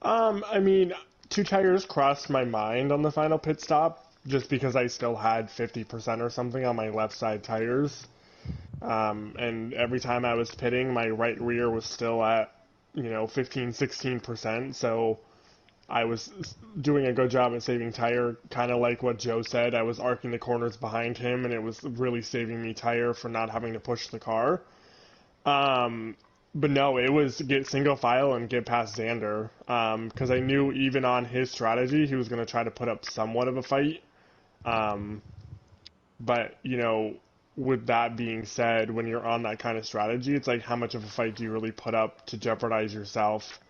I mean, two tires crossed my mind on the final pit stop just because I still had 50% or something on my left side tires. And every time I was pitting, my right rear was still at, 15, 16%. So I was doing a good job at saving tire, kind of like what Joe said. I was arcing the corners behind him, and it was really saving me tire for not having to push the car. Um, but no, it was get single file and get past Xander, because I knew even on his strategy, he was going to try to put up somewhat of a fight. Um, but, with that being said, when you're on that kind of strategy, it's like how much of a fight do you really put up to jeopardize yourself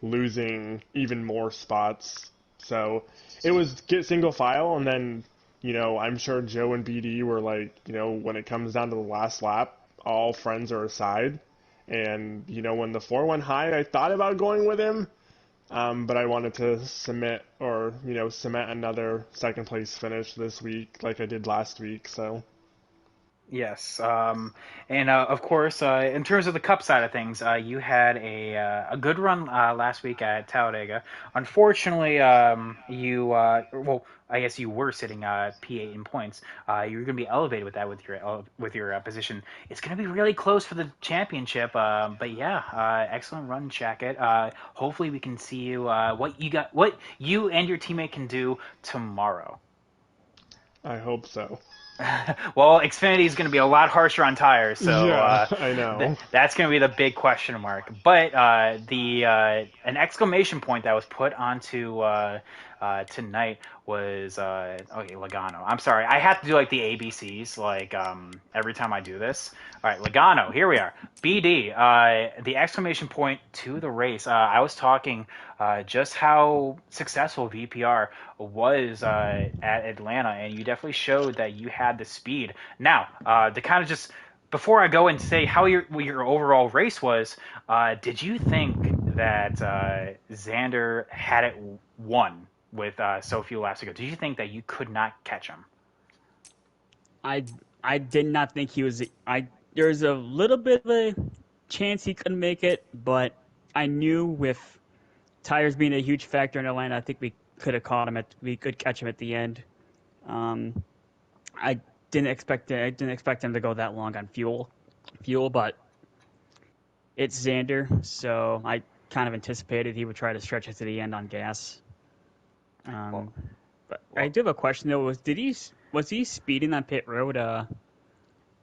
losing even more spots? So it was get single file, and then, I'm sure Joe and BD were like, when it comes down to the last lap, all friends are aside. And, when the 4 went high, I thought about going with him, but I wanted to cement another second place finish this week like I did last week. So Yes, and of course, in terms of the cup side of things, you had a good run last week at Talladega. Unfortunately, well, I guess you were sitting P8 in points. You're going to be elevated with that with your position. It's going to be really close for the championship. But yeah, excellent run, Jacket. Hopefully, we can see you what you and your teammate can do tomorrow. I hope so. Well, Xfinity is going to be a lot harsher on tires, so Yeah, I know. that's going to be the big question mark. But the an exclamation point that was put onto tonight was okay, Logano. I'm sorry, I have to do like the ABCs like every time I do this. All right, Logano. Here we are. BD. The exclamation point to the race. I was talking just how successful VPR was at Atlanta, and you definitely showed that you had the speed. Now, to kind of just before I go and say how your overall race was, did you think that Xander had it won with so few laps ago? Did you think that you could not catch him? I I did not think he was. I There's a little bit of a chance he couldn't make it, but I knew with tires being a huge factor in Atlanta, I think we could catch him at the end. Um, I I didn't expect him to go that long on fuel, but it's Xander, so I kind of anticipated he would try to stretch it to the end on gas. Well, Um, but I well, do have a question though. Was he speeding on pit road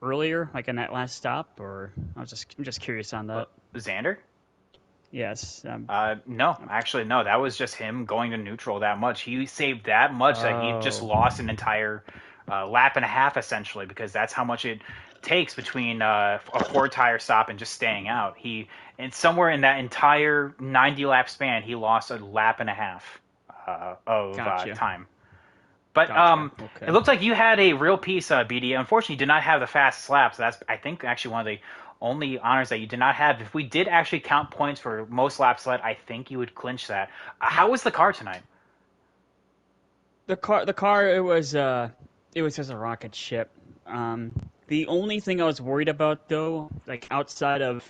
earlier, like in that last stop, or I'm just curious on that. Xander? Yes. No, actually, no. That was just him going to neutral that much. He saved that much that he just Oh, lost an entire lap and a half, essentially, because that's how much it takes between a four tire stop and just staying out. And somewhere in that entire 90 lap span, he lost a lap and a half of gotcha, time. But gotcha. it Okay. looks like you had a real piece, BD. Unfortunately, you did not have the fastest lap. So that's, I think, actually one of the only honors that you did not have. If we did actually count points for most laps led, I think you would clinch that. How was the car tonight? The car, it was just a rocket ship. Um, the only thing I was worried about though, like outside of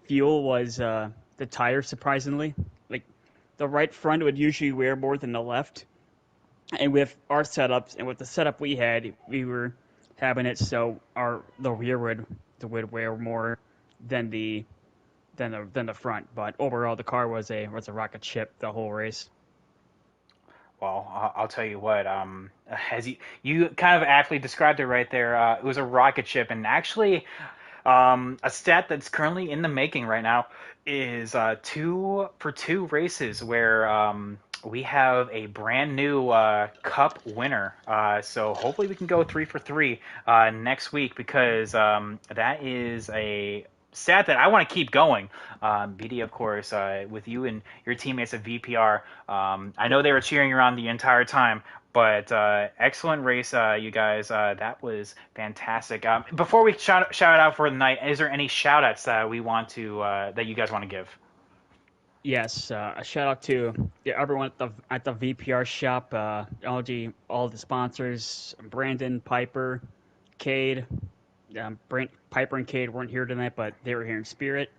fuel, was the tire. Surprisingly, like the right front would usually wear more than the left, and with our setups and with the setup we had, we were having it so our the rear would wear more than the front. But overall, the car was a rocket ship the whole race. Well, I'll tell you what. As you kind of aptly described it right there, it was a rocket ship, and actually, a stat that's currently in the making right now is two races where we have a brand new Cup winner. So hopefully we can go three for three next week because that is a stat that I want to keep going. BD, of course, with you and your teammates at VPR. I know they were cheering you on the entire time, but excellent race, you guys. That was fantastic. Before we shout out for the night, is there any shout outs that we want to that you guys want to give? Yes, a shout out to everyone at the VPR shop, all the sponsors, Brandon, Piper, Cade. Piper and Cade weren't here tonight, but they were here in spirit.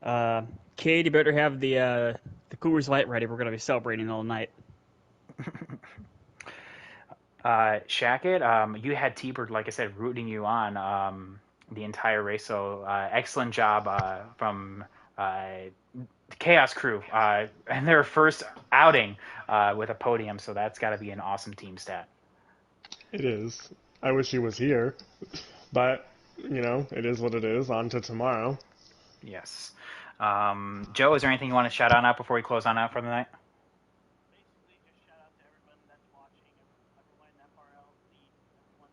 Uh, Cade, you better have the Coors Light ready. We're gonna be celebrating all night. Shackett, you had T-Bird, like I said, rooting you on the entire race. So excellent job from the Chaos Crew and their first outing with a podium. So that's got to be an awesome team stat. It is. I wish he was here, but it is what it is. On to tomorrow. Yes. Joe, is there anything you want to shout out before we close on out for the night? Basically, just shout out to everyone that's watching, everyone in MRL, everyone,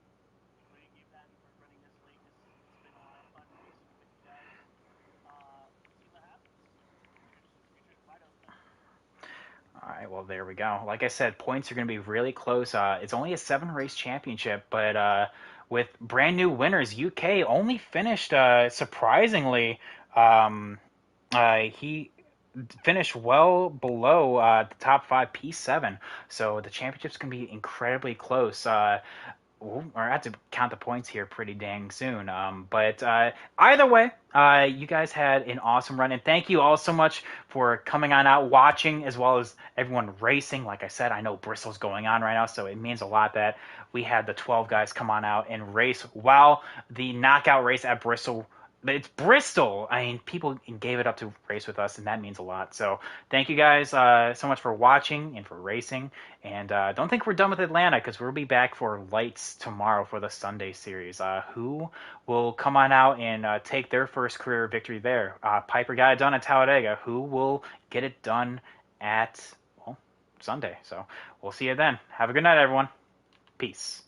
including you, Ben, for running this late. It's been a lot of fun racing with you guys. We'll see what happens. Future's bright out there. All right, well, there we go. Like I said, points are going to be really close. It's only a seven race championship, but with brand new winners, UK only finished surprisingly. Um, he finished well below the top five P7, so the championship's going to be incredibly close. Or I have to count the points here pretty dang soon. But either way, you guys had an awesome run, and thank you all so much for coming on out, watching, as well as everyone racing. Like I said, I know Bristol's going on right now, so it means a lot that we had the 12 guys come on out and race while the knockout race at Bristol It's Bristol. I mean, people gave it up to race with us, and that means a lot. So thank you guys so much for watching and for racing. And don't think we're done with Atlanta because we'll be back for lights tomorrow for the Sunday series. Who will come on out and take their first career victory there? Piper got it done at Talladega. Who will get it done at, well, Sunday? So we'll see you then. Have a good night, everyone. Peace.